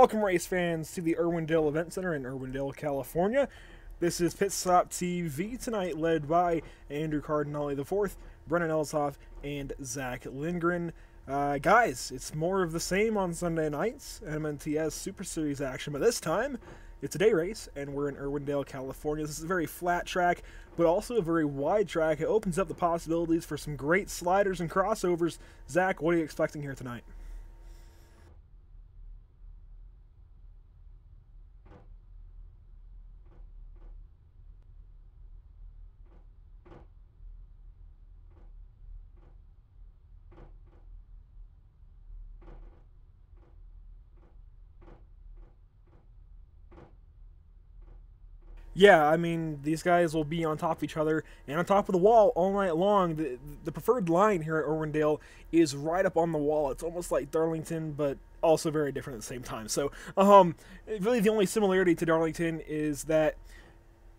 Welcome, race fans, to the Irwindale Event Center in Irwindale, California. This is Pit Stop TV tonight, led by Andrew Cardinale IV, Brennan Elshoff, and Zach Lindgren. Guys, it's more of the same on Sunday nights, NMNTS Super Series action, but this time it's a day race, and we're in Irwindale, California. This is a very flat track, but also a very wide track. It opens up the possibilities for some great sliders and crossovers. Zach, what are you expecting here tonight? Yeah, I mean, these guys will be on top of each other and on top of the wall all night long. The preferred line here at Irwindale is right up on the wall. It's almost like Darlington, but also very different at the same time. So, really the only similarity to Darlington is that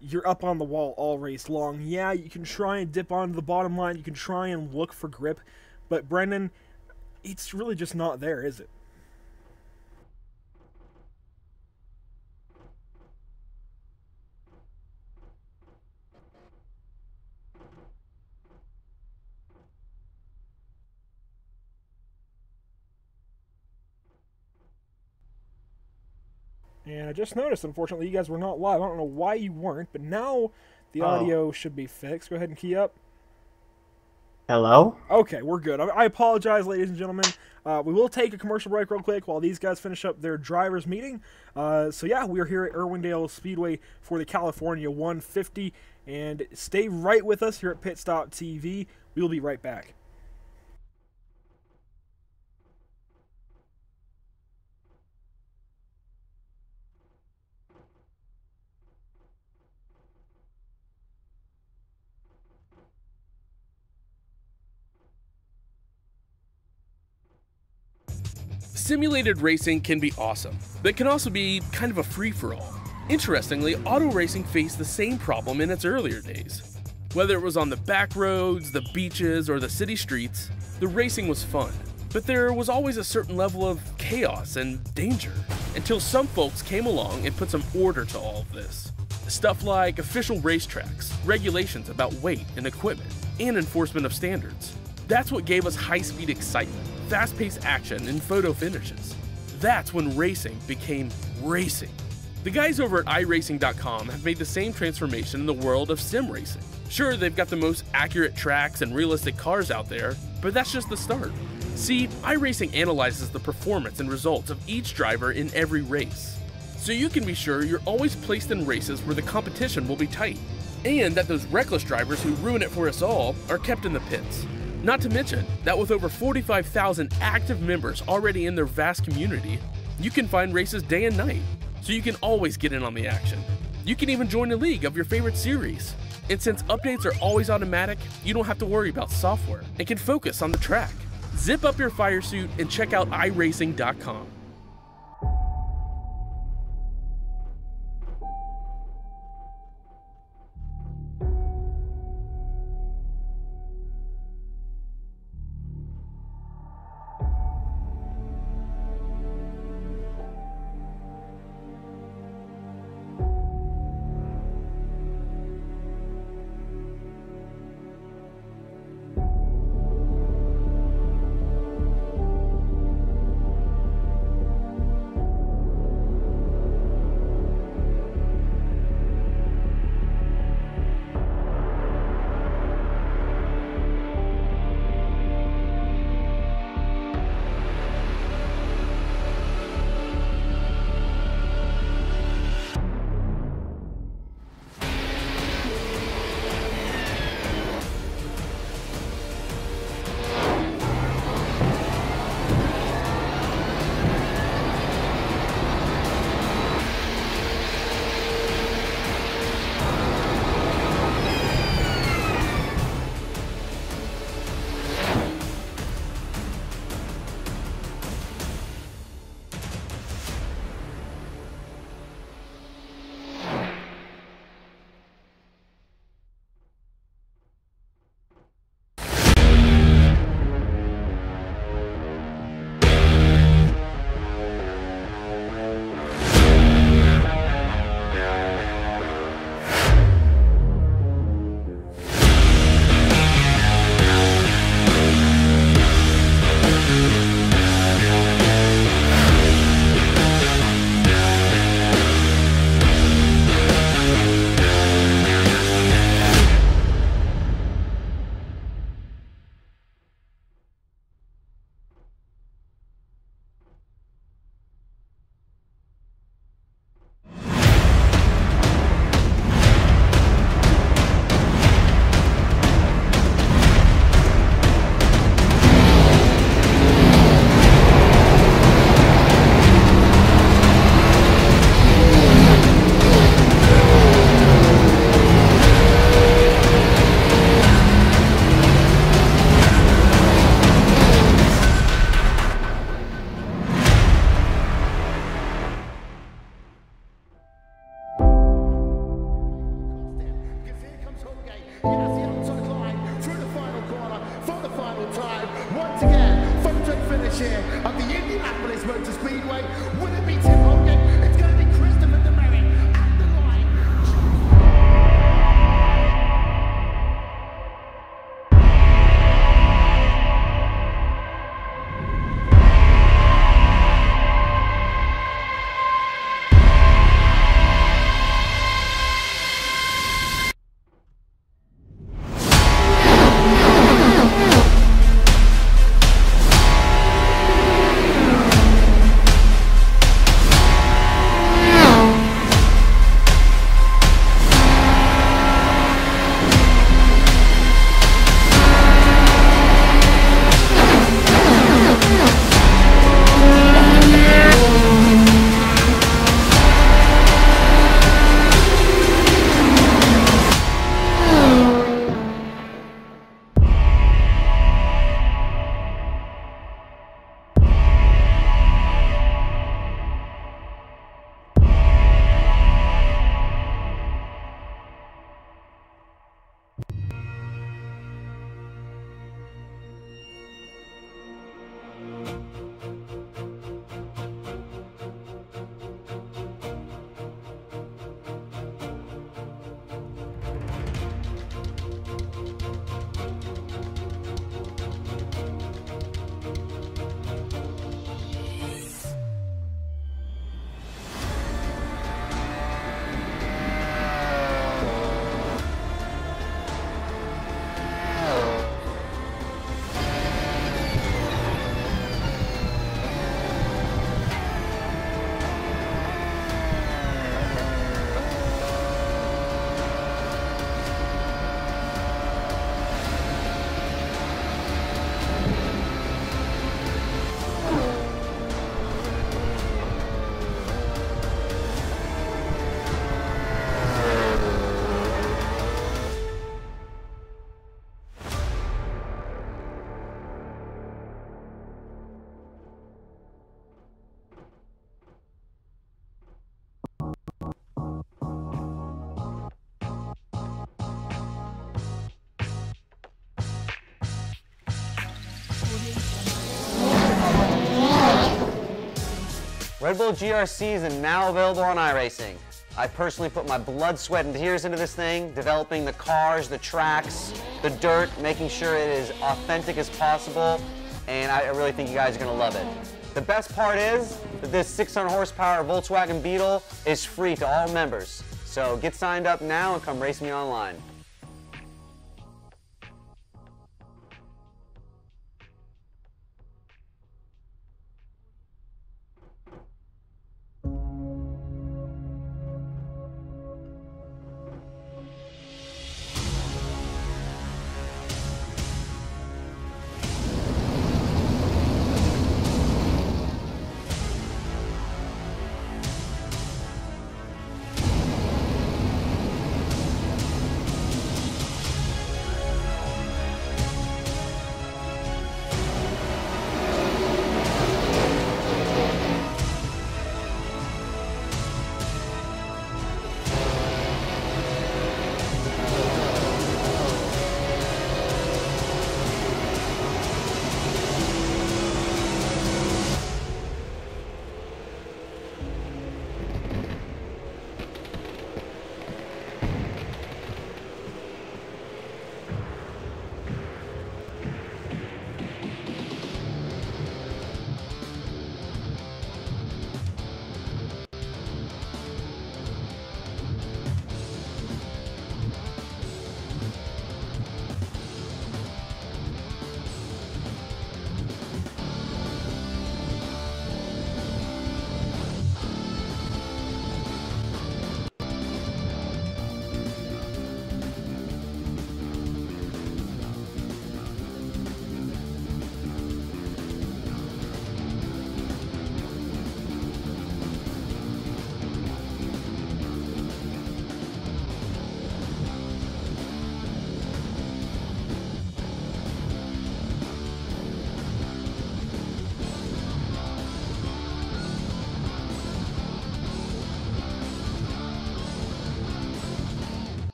you're up on the wall all race long. Yeah, you can try and dip onto the bottom line. You can try and look for grip. But, Brendan, it's really just not there, is it? And I just noticed, unfortunately, you guys were not live. I don't know why you weren't, but now the audio should be fixed. Go ahead and key up. Hello? Okay, we're good. I apologize, ladies and gentlemen. We will take a commercial break real quick while these guys finish up their drivers' meeting. So yeah, we're here at Irwindale Speedway for the California 150. And stay right with us here at Pit Stop TV. We will be right back. Simulated racing can be awesome, but it can also be kind of a free-for-all. Interestingly, auto racing faced the same problem in its earlier days. Whether it was on the back roads, the beaches, or the city streets, the racing was fun. But there was always a certain level of chaos and danger, until some folks came along and put some order to all of this. Stuff like official racetracks, regulations about weight and equipment, and enforcement of standards. That's what gave us high-speed excitement, fast-paced action, and photo finishes. That's when racing became racing. The guys over at iRacing.com have made the same transformation in the world of sim racing. Sure, they've got the most accurate tracks and realistic cars out there, but that's just the start. See, iRacing analyzes the performance and results of each driver in every race, so you can be sure you're always placed in races where the competition will be tight, and that those reckless drivers who ruin it for us all are kept in the pits. Not to mention that with over 45,000 active members already in their vast community, you can find races day and night, so you can always get in on the action. You can even join a league of your favorite series. And since updates are always automatic, you don't have to worry about software and can focus on the track. Zip up your fire suit and check out iRacing.com. chair of the Indianapolis Motor Speedway. Will it be Tim Hogan? It's going to be Christopher DeMerritt at the line. Red Bull GRCs are now available on iRacing. I personally put my blood, sweat, and tears into this thing, developing the cars, the tracks, the dirt, making sure it is authentic as possible, and I really think you guys are going to love it. The best part is that this 600 horsepower Volkswagen Beetle is free to all members. So get signed up now and come race me online.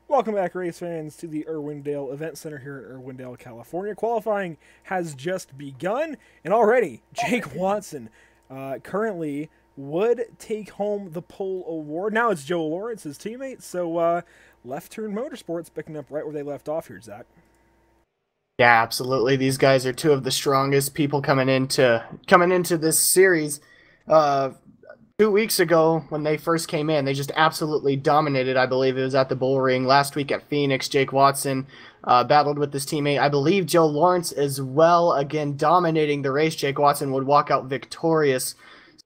Welcome back, race fans, to the Irwindale Event Center here in Irwindale, California. Qualifying has just begun, and already Jake Watson currently would take home the pole award. Now it's Joe Lawrence, his teammate, so Left Turn Motorsports picking up right where they left off here, Zach. Yeah, absolutely. These guys are two of the strongest people coming into this series. 2 weeks ago, when they first came in, they just absolutely dominated. I believe it was at the Bull Ring. Last week at Phoenix, Jake Watson battled with his teammate. I believe Joe Lawrence as well, again, dominating the race. Jake Watson would walk out victorious.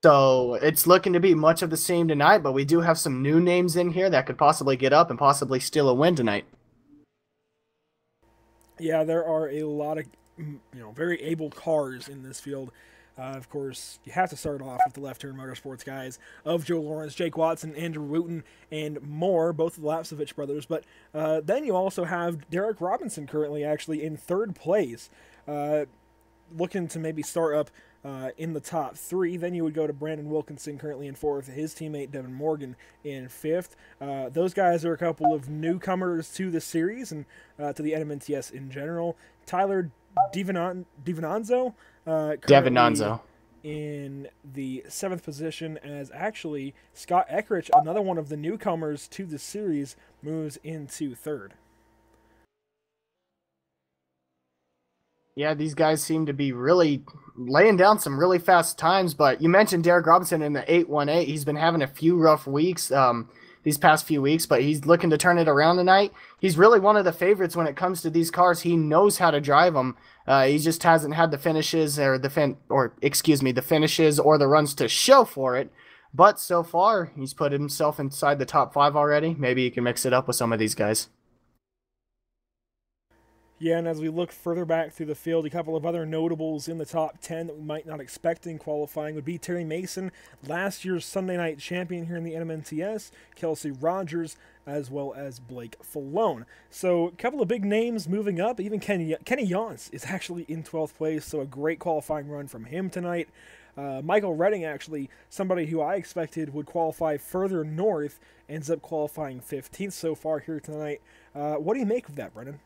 So it's looking to be much of the same tonight, but we do have some new names in here that could possibly get up and possibly steal a win tonight. Yeah, there are a lot of very able cars in this field. Of course, you have to start off with the Left Turn Motorsports guys of Joe Lawrence, Jake Watson, Andrew Wooten, and more, both of the Lapsevich brothers. But then you also have Derek Robinson currently actually in third place, looking to maybe start up in the top three. Then you would go to Brandon Wilkinson currently in fourth, his teammate Devin Morgan in fifth. Those guys are a couple of newcomers to the series and to the NMNTS in general. Tyler Divinanzo in the seventh position, as actually Scott Eckrich, another one of the newcomers to the series, moves into third. Yeah, these guys seem to be really laying down some really fast times, but you mentioned Derek Robinson in the 818. He's been having a few rough weeks these past few weeks, but he's looking to turn it around tonight. He's really one of the favorites when it comes to these cars. He knows how to drive them. He just hasn't had the finishes or the finishes or the runs to show for it. But so far, he's put himself inside the top 5 already. Maybe he can mix it up with some of these guys. Yeah, and as we look further back through the field, a couple of other notables in the top 10 that we might not expect in qualifying would be Terry Mason, last year's Sunday night champion here in the NMNTS, Kelsey Rogers, as well as Blake Falone. So a couple of big names moving up. Even Kenny Yance is actually in 12th place, so a great qualifying run from him tonight. Michael Redding, actually, somebody who I expected would qualify further north, ends up qualifying 15th so far here tonight. What do you make of that, Brennan?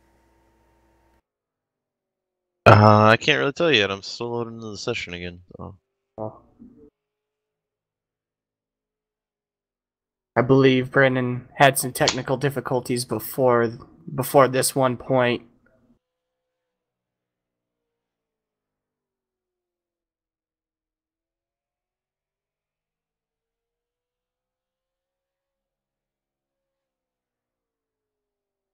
I can't really tell you yet. I'm still loading into the session again. So. I believe Brandon had some technical difficulties before this one point.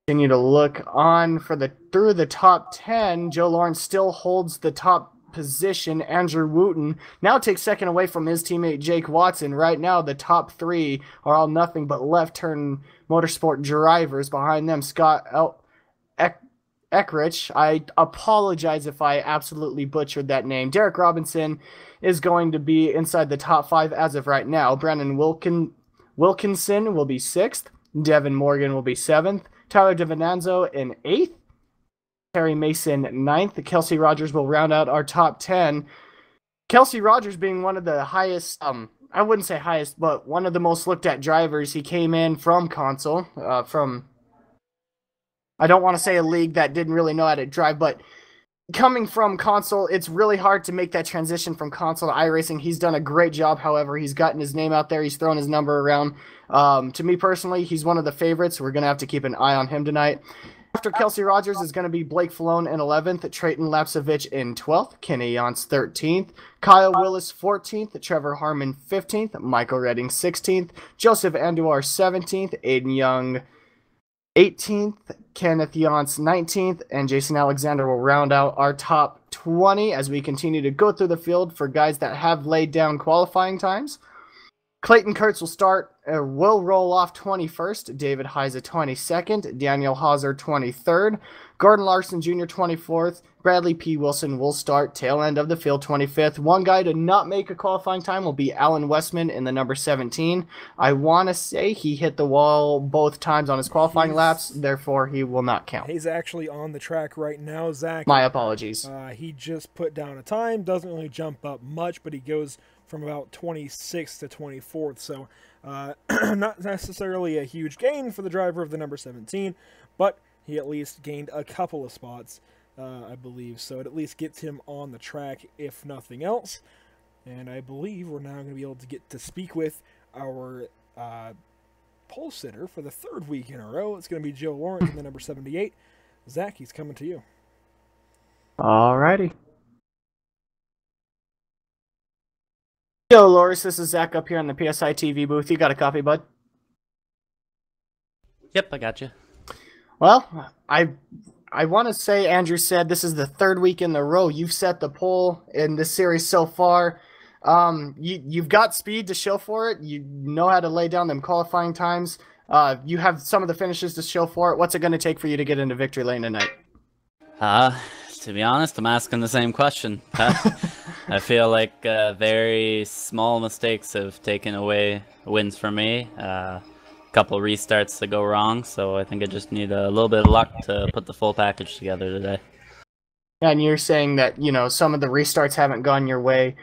Continue to look on through the top 10. Joe Lawrence still holds the top position. Andrew Wooten now takes second away from his teammate Jake Watson. Right now, the top 3 are all nothing but Left Turn Motorsport drivers. Behind them, Scott Eckrich. I apologize if I absolutely butchered that name. Derek Robinson is going to be inside the top 5 as of right now. Brandon Wilkinson will be 6th. Devin Morgan will be 7th. Tyler Divinanzo in 8th. Terry Mason 9th. Kelsey Rogers will round out our top 10. Kelsey Rogers being one of the highest, I wouldn't say highest, but one of the most looked at drivers. He came in from console, I don't want to say a league that didn't really know how to drive, but coming from console, it's really hard to make that transition from console to iRacing. He's done a great job, however. He's gotten his name out there. He's thrown his number around. To me personally, he's one of the favorites. We're going to have to keep an eye on him tonight. After Kelsey Rogers is going to be Blake Falone in 11th, Trayton Lapsevich in 12th, Kenny Yance 13th, Kyle Willis 14th, Trevor Harmon 15th, Michael Redding 16th, Joseph Andujar 17th, Aiden Young 18th, Kenneth Yance 19th, and Jason Alexander will round out our top 20 as we continue to go through the field for guys that have laid down qualifying times. Clayton Kurtz will roll off 21st, David Heise 22nd, Daniel Hauser 23rd, Gordon Larson Jr. 24th, Bradley P. Wilson will start tail end of the field 25th. One guy to not make a qualifying time will be Alan Westman in the number 17. I want to say he hit the wall both times on his qualifying laps, therefore he will not count. He's actually on the track right now, Zach. My apologies. He just put down a time, doesn't really jump up much, but he goes from about 26th to 24th. So not necessarily a huge gain for the driver of the number 17, but he at least gained a couple of spots, I believe. So it at least gets him on the track, if nothing else. And I believe we're now going to be able to get to speak with our pole sitter for the 3rd week in a row. It's going to be Joe Lawrence in the number 78. Zach, he's coming to you. Alrighty. Yo, Loris, this is Zach up here on the PSI TV booth. You got a copy, bud? Yep, I got you. Well, I want to say Andrew said this is the 3rd week in a row you've set the pole in this series so far. You've got speed to show for it. You know how to lay down them qualifying times. You have some of the finishes to show for it. What's it going to take for you to get into victory lane tonight? To be honest, I'm asking the same question. I feel like very small mistakes have taken away wins for me. Couple restarts to go wrong, so I think I just need a little bit of luck to put the full package together today. And you're saying that, some of the restarts haven't gone your way.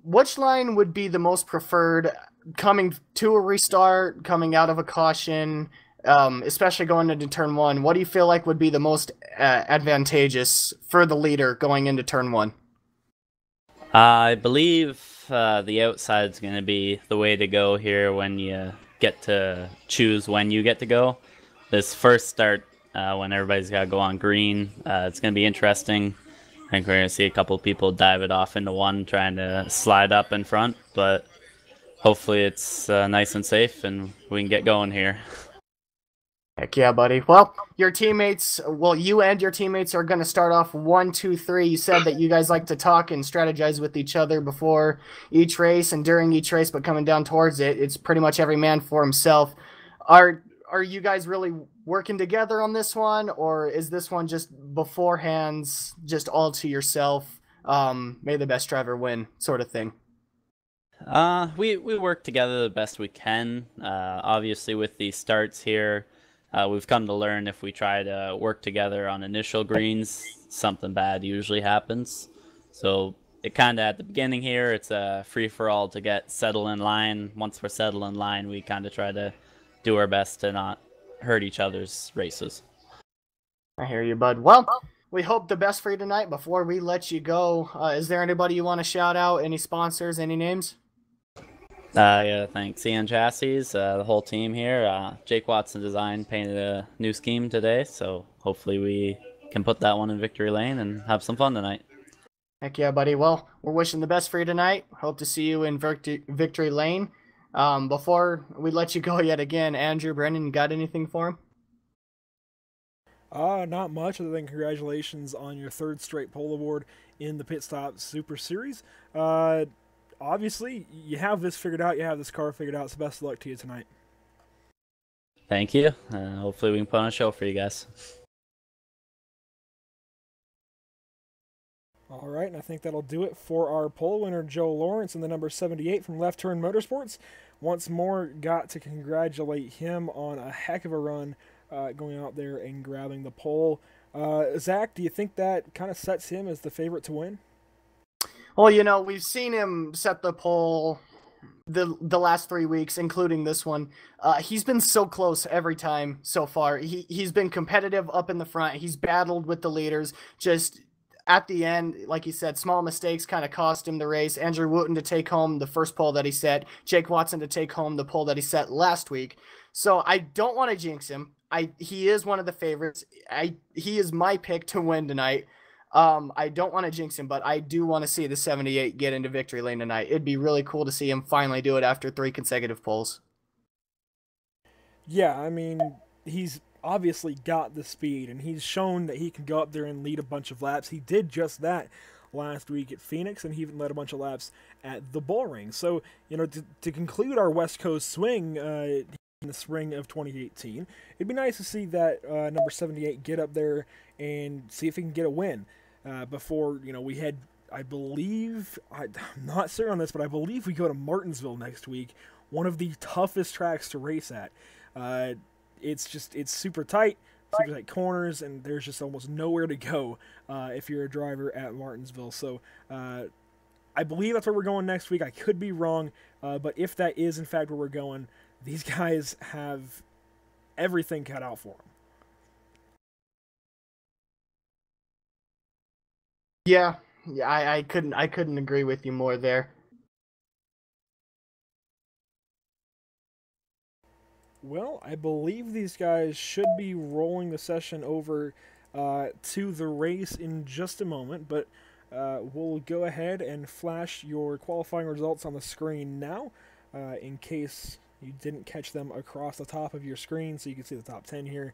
Which line would be the most preferred coming to a restart, coming out of a caution, especially going into turn 1? What do you feel like would be the most advantageous for the leader going into turn 1? I believe the outside's going to be the way to go here when you get to choose when you get to go. This first start, when everybody's got to go on green, it's going to be interesting. I think we're going to see a couple people dive it off into one, trying to slide up in front, but hopefully it's nice and safe and we can get going here. Heck yeah, buddy. Well, you and your teammates are going to start off 1, 2, 3. You said that you guys like to talk and strategize with each other before each race and during each race, but coming down towards it, it's pretty much every man for himself. Are you guys really working together on this one, or is this one just beforehands, just all to yourself, may the best driver win sort of thing? We work together the best we can. Obviously with these starts here, we've come to learn if we try to work together on initial greens, something bad usually happens. So it kind of at the beginning here, it's a free-for-all to get settled in line. Once we're settled in line, we kind of try to do our best to not hurt each other's races. I hear you, bud. Well, we hope the best for you tonight. Before we let you go, is there anybody you want to shout out? Any sponsors? Any names? Yeah, thanks. Ian Chassis, the whole team here. Jake Watson Design painted a new scheme today, so hopefully we can put that one in victory lane and have some fun tonight. Heck yeah, buddy. Well, we're wishing the best for you tonight. Hope to see you in victory lane. Before we let you go yet again, Andrew, Brennan, got anything for him? Not much other than congratulations on your 3rd straight pole award in the Pit Stop Super Series. Obviously, you have this figured out. You have this car figured out. So best of luck to you tonight. Thank you. Hopefully we can put on a show for you guys. All right, and I think that'll do it for our pole winner, Joe Lawrence, in the number 78 from Left Turn Motorsports. Once more, got to congratulate him on a heck of a run going out there and grabbing the pole. Zach, do you think that kind of sets him as the favorite to win? Well, we've seen him set the pole the last 3 weeks, including this one. He's been so close every time so far. He's been competitive up in the front. He's battled with the leaders. Just at the end, like you said, small mistakes kind of cost him the race. Andrew Wooten to take home the first pole that he set. Jake Watson to take home the pole that he set last week. So I don't want to jinx him. He is one of the favorites. He is my pick to win tonight. I don't want to jinx him, but I do want to see the 78 get into victory lane tonight. It'd be really cool to see him finally do it after 3 consecutive poles. Yeah, I mean, he's obviously got the speed, and he's shown that he can go up there and lead a bunch of laps. He did just that last week at Phoenix, and he even led a bunch of laps at the Bullring. So, to conclude our West Coast swing in the spring of 2018, it'd be nice to see that number 78 get up there and see if he can get a win. Before, we had, I believe, I'm not certain on this, but I believe we go to Martinsville next week, one of the toughest tracks to race at. It's super tight corners, and there's just almost nowhere to go if you're a driver at Martinsville. So I believe that's where we're going next week. I could be wrong, but if that is in fact where we're going, these guys have everything cut out for them. Yeah, yeah, I couldn't agree with you more there. Well, I believe these guys should be rolling the session over to the race in just a moment, but we'll go ahead and flash your qualifying results on the screen now in case you didn't catch them across the top of your screen, so you can see the top 10 here.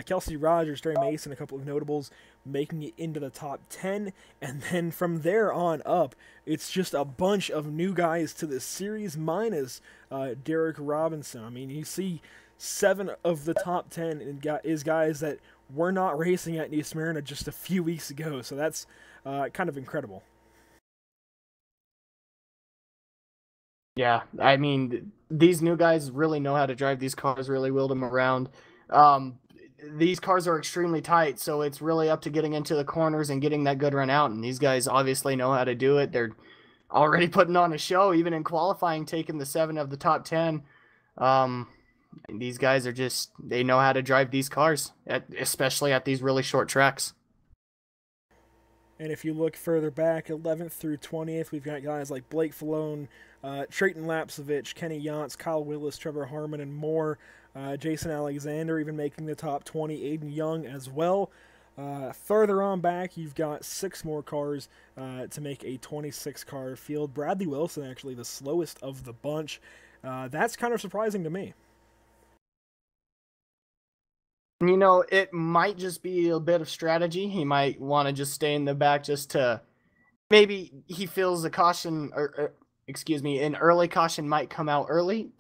Kelsey Rogers, Terry Mason, a couple of notables making it into the top 10, and then from there on up, it's just a bunch of new guys to this series, minus Derek Robinson. I mean, you see 7 of the top 10 is guys that were not racing at New Smyrna just a few weeks ago, so that's kind of incredible. Yeah, I mean, these new guys really know how to drive these cars, really wheel them around. These cars are extremely tight, so it's really up to getting into the corners and getting that good run out, and these guys obviously know how to do it. They're already putting on a show, even in qualifying, taking the 7 of the top 10. These guys are just, they know how to drive these cars, especially at these really short tracks. And if you look further back, 11th through 20th, we've got guys like Blake Falone, Trayton Lapsovich, Kenny Yance, Kyle Willis, Trevor Harmon, and more. Jason Alexander even making the top 20, Aiden Young as well. Further on back, you've got 6 more cars to make a 26-car field. Bradley Wilson, actually the slowest of the bunch. That's kind of surprising to me. You know, it might just be a bit of strategy. He might want to just stay in the back just to, maybe he feels the caution, or excuse me, an early caution might come out early.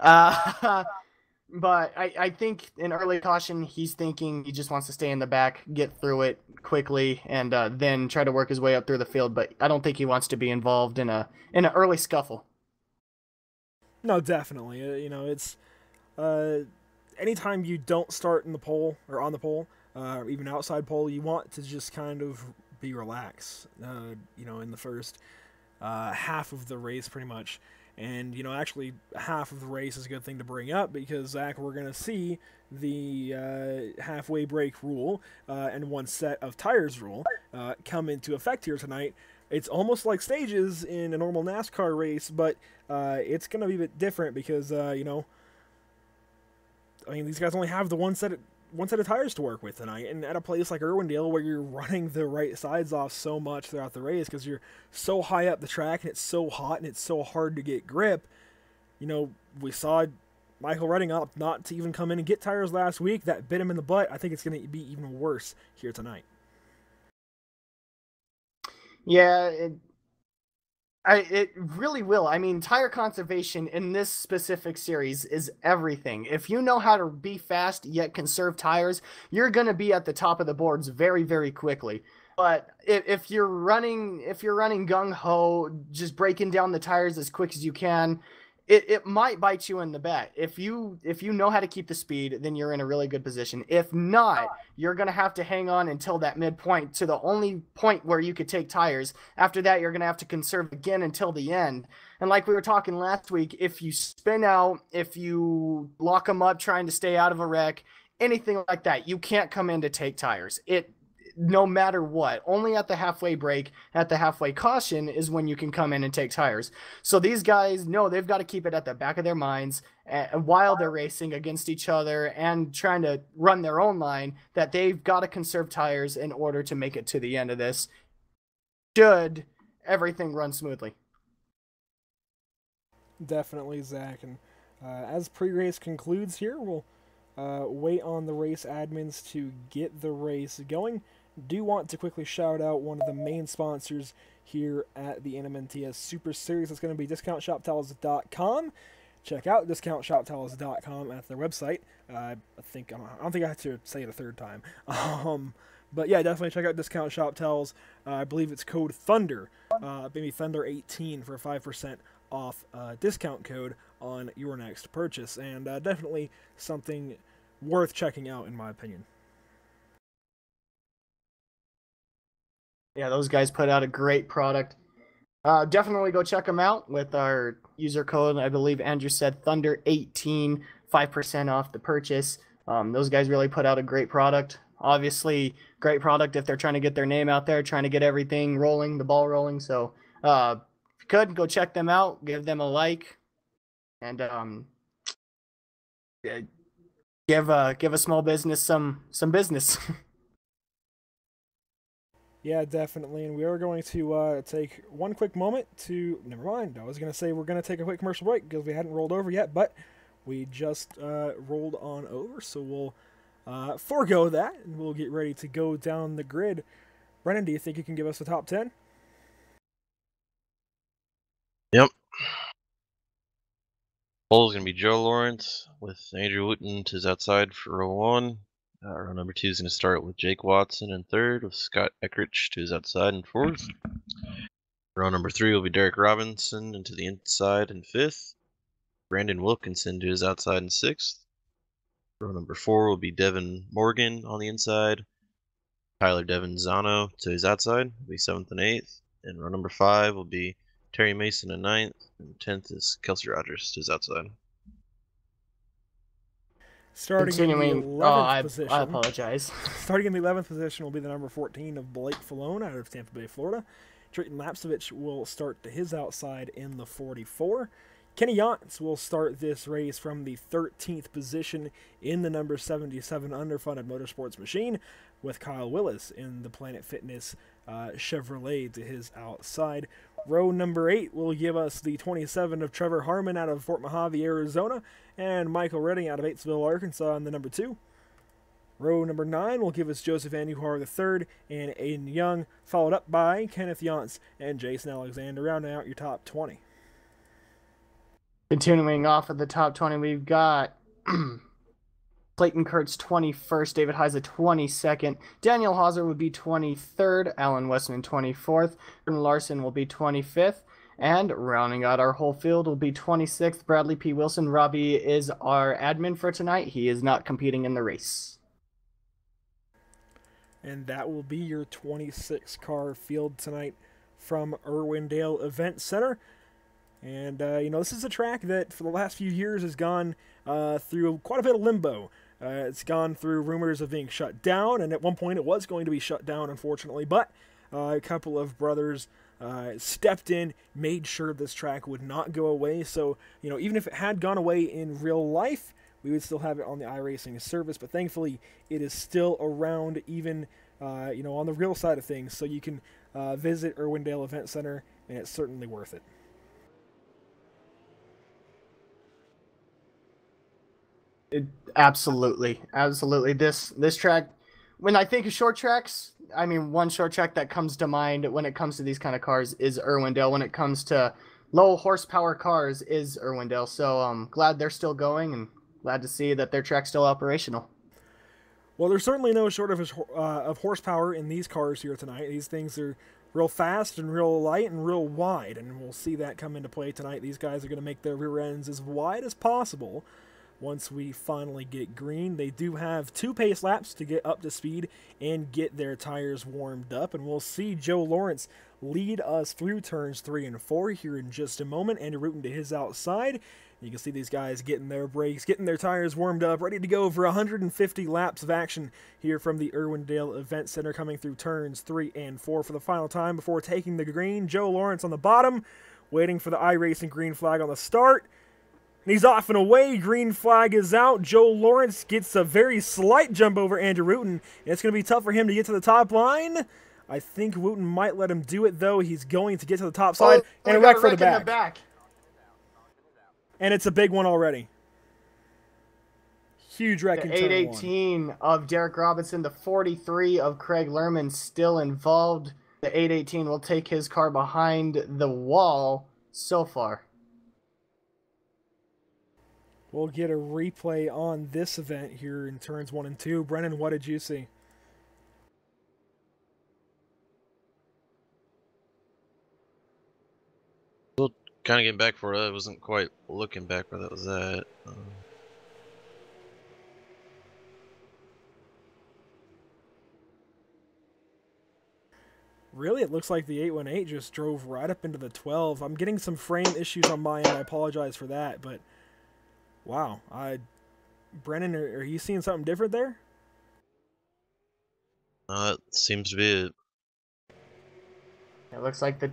But I think in early caution, he's thinking he just wants to stay in the back, get through it quickly, and then try to work his way up through the field. But I don't think he wants to be involved in an early scuffle. No, definitely. You know, it's anytime you don't start in the pole or on the pole, or even outside pole, you want to just kind of be relaxed. You know, in the first half of the race, pretty much. And, you know, actually half of the race is a good thing to bring up because, Zach, we're going to see the halfway break rule and 1 set of tires rule come into effect here tonight. It's almost like stages in a normal NASCAR race, but it's going to be a bit different because, you know, I mean, these guys only have the one set of tires to work with tonight, and at a place like Irwindale where you're running the right sides off so much throughout the race because you're so high up the track and it's so hot and it's so hard to get grip. You know, we saw Michael Redding opt not to even come in and get tires last week. That bit him in the butt. I think it's going to be even worse here tonight. Yeah, it really will. I mean, tire conservation in this specific series is everything. If you know how to be fast yet conserve tires, you're going to be at the top of the boards very, very quickly. But if you're running gung ho, just breaking down the tires as quick as you can, it might bite you in the butt. If you know how to keep the speed, then you're in a really good position. If not, you're going to have to hang on until that midpoint to the only point where you could take tires. After that, you're going to have to conserve again until the end. And like we were talking last week, if you spin out, if you lock them up trying to stay out of a wreck, anything like that, you can't come in to take tires. No matter what, only at the halfway break, at the halfway caution is when you can come in and take tires. So these guys know they've got to keep it at the back of their minds while they're racing against each other and trying to run their own line, that they've got to conserve tires in order to make it to the end of this, should everything run smoothly. Definitely, Zach. And as pre-race concludes here, we'll wait on the race admins to get the race going. Do want to quickly shout out one of the main sponsors here at the NMNTS Super Series. That's going to be DiscountShopTowels.com. Check out DiscountShopTowels.com at their website. I don't think I have to say it a third time. But yeah, definitely check out Discount Shop Towels. I believe it's code Thunder, maybe Thunder18 for a 5% off discount code on your next purchase, and definitely something worth checking out in my opinion. Yeah, those guys put out a great product. Definitely go check them out with our user code. I believe Andrew said Thunder18, 5% off the purchase. Those guys really put out a great product. Obviously, great product if they're trying to get their name out there, trying to get everything rolling, the ball rolling. So, if you could go check them out, give them a like, and give a small business some business. Yeah, definitely. And we are going to take one quick moment to. Never mind. I was going to say we're going to take a quick commercial break because we hadn't rolled over yet, but we just rolled on over. So we'll forego that and we'll get ready to go down the grid. Brennan, do you think you can give us the top 10? Yep. Pole is going to be Joe Lawrence with Andrew Wooten to his outside for row 1. Row number 2 is going to start with Jake Watson in 3rd, with Scott Eckrich to his outside in 4th. Row number 3 will be Derek Robinson into the inside in 5th. Brandon Wilkinson to his outside in 6th. Row number 4 will be Devin Morgan on the inside. Tyler Devin-Zano to his outside will be 7th and 8th. And row number 5 will be Terry Mason in 9th. And 10th is Kelsey Rogers to his outside. Starting in the 11th position. I apologize. Starting in the 11th position will be the number 14 of Blake Falone out of Tampa Bay, Florida. Drayton Lapsevich will start to his outside in the 44. Kenny Yance will start this race from the 13th position in the number 77 underfunded motorsports machine, with Kyle Willis in the Planet Fitness Chevrolet to his outside. Row number 8 will give us the 27 of Trevor Harmon out of Fort Mojave, Arizona, and Michael Redding out of Batesville, Arkansas in the number 2. Row number 9 will give us Joseph Andujar III and Aiden Young, followed up by Kenneth Yance and Jason Alexander, rounding out your top 20. Continuing off of the top 20, we've got Clayton Kurtz 21st, David Heise 22nd, Daniel Hauser would be 23rd, Alan Westman 24th, Jordan Larson will be 25th, and rounding out our whole field will be 26th, Bradley P. Wilson. Robbie is our admin for tonight. He is not competing in the race. And that will be your 26-car field tonight from Irwindale Event Center. And, this is a track that for the last few years has gone through quite a bit of limbo. It's gone through rumors of being shut down, and at one point it was going to be shut down, unfortunately, but a couple of brothers stepped in, made sure this track would not go away. So, even if it had gone away in real life, we would still have it on the iRacing service, but thankfully it is still around even, on the real side of things, so you can visit Irwindale Event Center, and it's certainly worth it. Absolutely. This track, when I think of short tracks, one short track that comes to mind when it comes to these kind of cars is Irwindale. When it comes to low horsepower cars is Irwindale. So I'm glad they're still going and glad to see that their track's still operational. Well, there's certainly no shortage of horsepower in these cars here tonight. These things are real fast and real light and real wide, and we'll see that come into play tonight. These guys are going to make their rear ends as wide as possible. Once we finally get green, they do have 2 pace laps to get up to speed and get their tires warmed up. And we'll see Joe Lawrence lead us through turns 3 and 4 here in just a moment. Andy Rutten to his outside. You can see these guys getting their brakes, getting their tires warmed up, ready to go for 150 laps of action here from the Irwindale Event Center, coming through turns 3 and 4 for the final time before taking the green. Joe Lawrence on the bottom, waiting for the iRacing green flag on the start. And he's off and away. Green flag is out. Joe Lawrence gets a very slight jump over Andrew Wooten. And it's going to be tough for him to get to the top line. I think Wooten might let him do it, though. He's going to get to the top side. And a wreck for the back. And it's a big one already. Huge wreck in turn 1. 818 of Derek Robinson. The 43 of Craig Lerman still involved. The 818 will take his car behind the wall so far. We'll get a replay on this event here in turns 1 and 2. Brennan, what did you see? Well, kind of getting back for it. I wasn't quite looking back where that was at. Really, it looks like the 818 just drove right up into the 12. I'm getting some frame issues on my end. I apologize for that, but wow. Brennan, are you seeing something different there? It seems to be It looks like the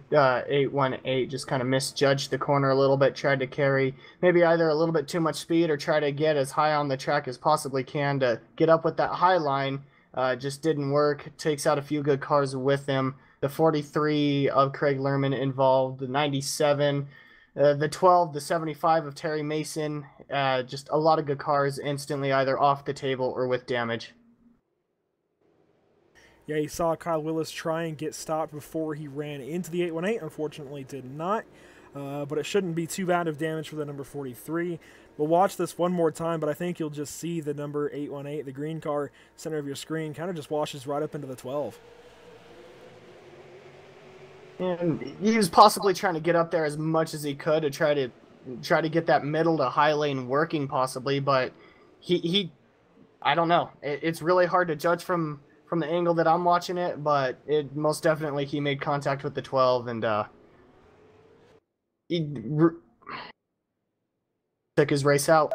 818 just kind of misjudged the corner a little bit, tried to carry maybe either a little bit too much speed or try to get as high on the track as possibly can to get up with that high line. Just didn't work. Takes out a few good cars with him. The 43 of Craig Lerman involved, the 97, the 12, the 75 of Terry Mason. Just a lot of good cars instantly either off the table or with damage. Yeah, he saw Kyle Willis try and get stopped before he ran into the 818. Unfortunately, did not. But it shouldn't be too bad of damage for the number 43. We'll watch this one more time, but I think you'll just see the number 818, the green car, center of your screen, kind of just washes right up into the 12. And he was possibly trying to get up there as much as he could to try to get that middle to high lane working, possibly. But he I don't know. It's really hard to judge from the angle that I'm watching it, but it most definitely he made contact with the 12 and he took his race out.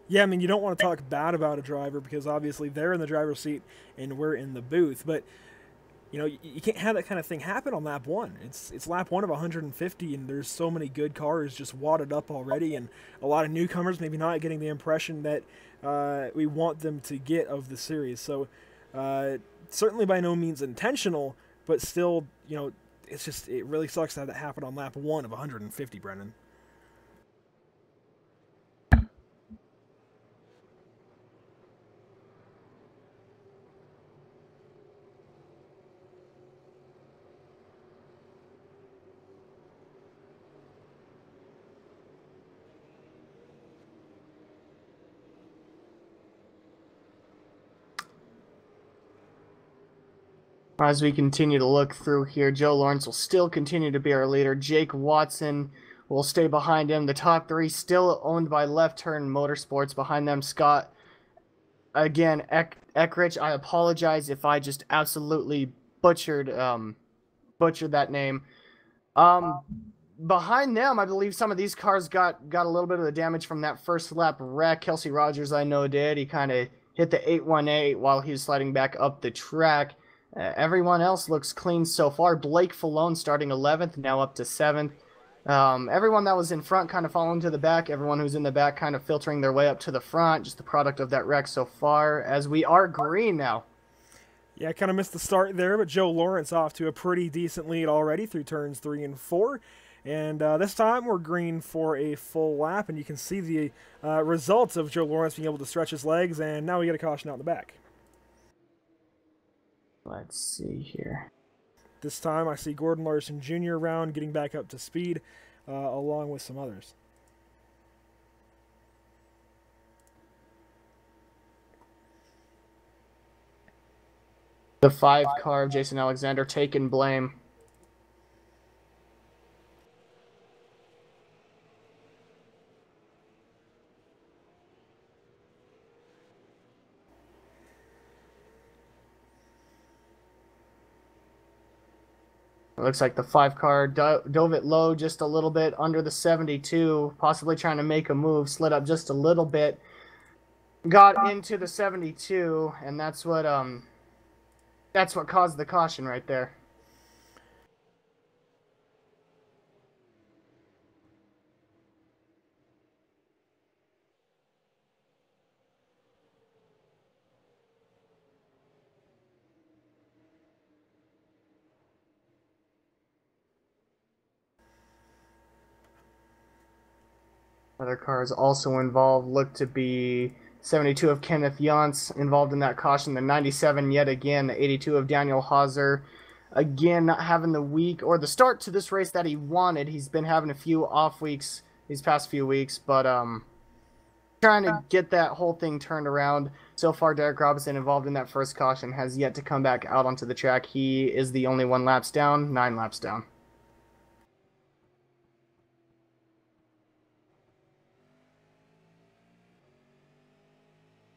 Yeah, I mean, you don't want to talk bad about a driver because obviously they're in the driver's seat and we're in the booth, but you know, you can't have that kind of thing happen on lap one. It's lap one of 150, and there's so many good cars just wadded up already, and a lot of newcomers maybe not getting the impression that we want them to get of the series. So certainly by no means intentional, but still, you know, it really sucks to have that happen on lap one of 150, Brennan. As we continue to look through here, Joe Lawrence will still continue to be our leader. Jake Watson will stay behind him. The top three still owned by Left Turn Motorsports. Behind them, Scott. Again, Eckrich, I apologize if I just absolutely butchered that name. Behind them, I believe some of these cars got a little bit of the damage from that first lap wreck. Kelsey Rogers, I know, did. He kind of hit the 818 while he was sliding back up the track. Everyone else looks clean so far. Blake Falone starting 11th, now up to 7th. Everyone that was in front kind of falling to the back. Everyone who's in the back kind of filtering their way up to the front. Just the product of that wreck so far, as we are green now. Yeah, I kind of missed the start there, but Joe Lawrence off to a pretty decent lead already through turns 3 and 4. And this time we're green for a full lap, and you can see the results of Joe Lawrence being able to stretch his legs, and now we get a caution out in the back. Let's see here. This time I see Gordon Larson Jr. around, getting back up to speed, along with some others. The 5 car of Jason Alexander taking blame. It looks like the 5 car dove it low just a little bit under the 72, possibly trying to make a move, slid up just a little bit, got into the 72, and that's what caused the caution right there. Other cars also involved look to be 72 of Kenneth Yance involved in that caution, the 97 yet again, the 82 of Daniel Hauser. Again, not having the week or the start to this race that he wanted. He's been having a few off weeks these past few weeks, but trying to get that whole thing turned around. So far, Derek Robinson involved in that first caution has yet to come back out onto the track. He is the only 1 laps down, 9 laps down.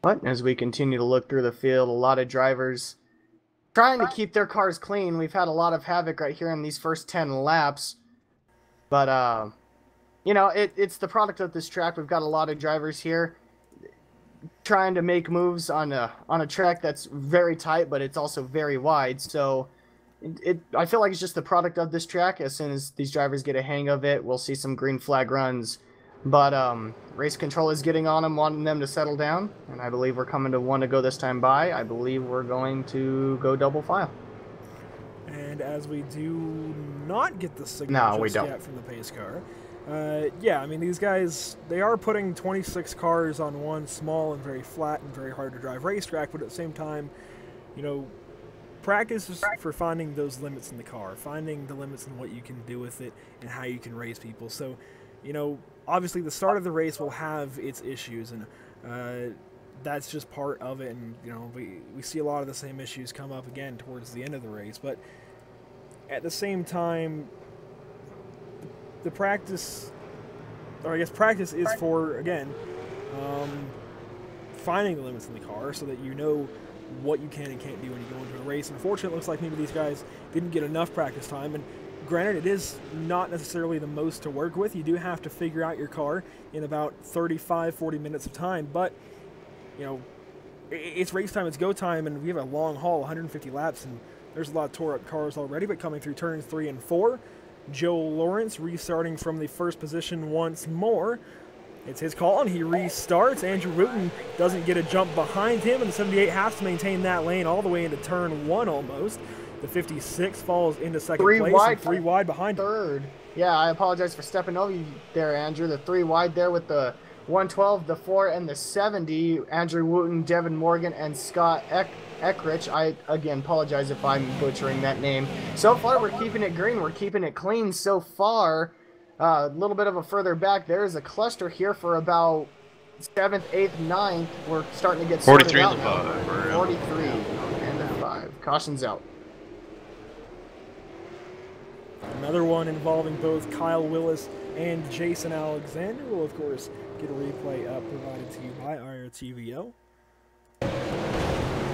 But as we continue to look through the field, a lot of drivers trying to keep their cars clean. We've had a lot of havoc right here in these first 10 laps. But, you know, it's the product of this track. We've got a lot of drivers here trying to make moves on a track that's very tight, but it's also very wide. So I feel like it's just the product of this track. As soon as these drivers get a hang of it, we'll see some green flag runs. But race control is getting on them, wanting them to settle down. And I believe we're coming to one to go this time by. I believe we're going to go double file. And as we do not get the signal yet from the pace car, yeah, I mean, these guys, they are putting 26 cars on one small and very flat and very hard to drive racetrack, but at the same time, you know, practice is for finding those limits in the car, finding the limits in what you can do with it and how you can race people. So, you know, obviously the start of the race will have its issues, and that's just part of it, and, you know, we see a lot of the same issues come up again towards the end of the race, but at the same time, the practice, or I guess practice is for, again, finding the limits in the car so that you know what you can and can't do when you go into a race. Unfortunately, it looks like maybe these guys didn't get enough practice time, and granted, it is not necessarily the most to work with. You do have to figure out your car in about 35-40 minutes of time, but, you know, it's race time, it's go time, and we have a long haul, 150 laps, and there's a lot of tore up cars already. But coming through turns 3 and 4, Joe Lawrence restarting from the first position once more. It's his call, and he restarts. Andrew Wooten doesn't get a jump behind him, and the 78 has to maintain that lane all the way into turn 1 almost. The 56 falls into second place, and 3 wide behind him. Third. Yeah, I apologize for stepping over you there, Andrew. The 3 wide there with the 112, the 4, and the 70. Andrew Wooten, Devin Morgan, and Scott Eckrich. I, again, apologize if I'm butchering that name. So far, we're keeping it green. We're keeping it clean so far. A little bit of a further back. There's a cluster here for about 7th, 8th, 9th. We're starting to get 43 out in the 5. 43 and the 5. Caution's out. Another one involving both Kyle Willis and Jason Alexander will, of course, get a replay provided to you by IRTVO.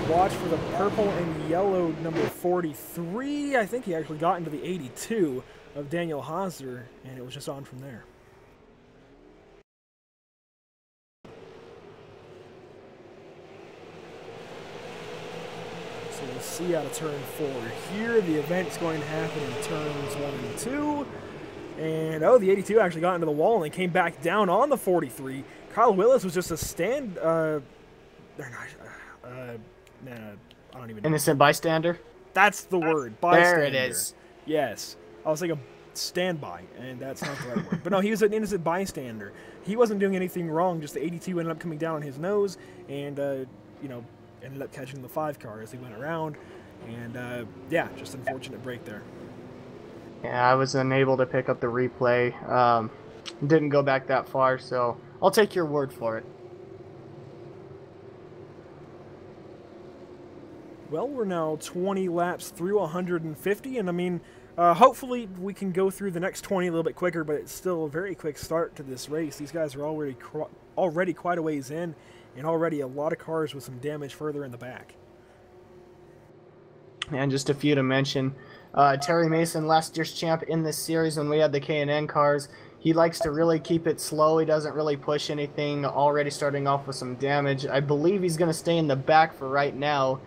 Watch for the purple and yellow number 43. I think he actually got into the 82 of Daniel Hauser, and it was just on from there. So we'll see out of turn 4 here. The event's going to happen in turns 1 and 2. And, oh, the 82 actually got into the wall and then came back down on the 43. Kyle Willis was just a I don't even know. Innocent bystander? That's the word. Bystander. There it is. Yes. I was thinking standby, and that's not the right word. But no, he was an innocent bystander. He wasn't doing anything wrong, just the 82 ended up coming down on his nose, and, you know, ended up catching the 5 car as he went around. And, yeah, just unfortunate break there. Yeah, I was unable to pick up the replay. Didn't go back that far, so I'll take your word for it. Well, we're now 20 laps through 150, and I mean, hopefully we can go through the next 20 a little bit quicker, but it's still a very quick start to this race. These guys are already quite a ways in, and already a lot of cars with some damage further in the back. And just a few to mention. Terry Mason, last year's champ in this series when we had the K&N cars. He likes to really keep it slow. He doesn't really push anything, already starting off with some damage. I believe he's going to stay in the back for right now,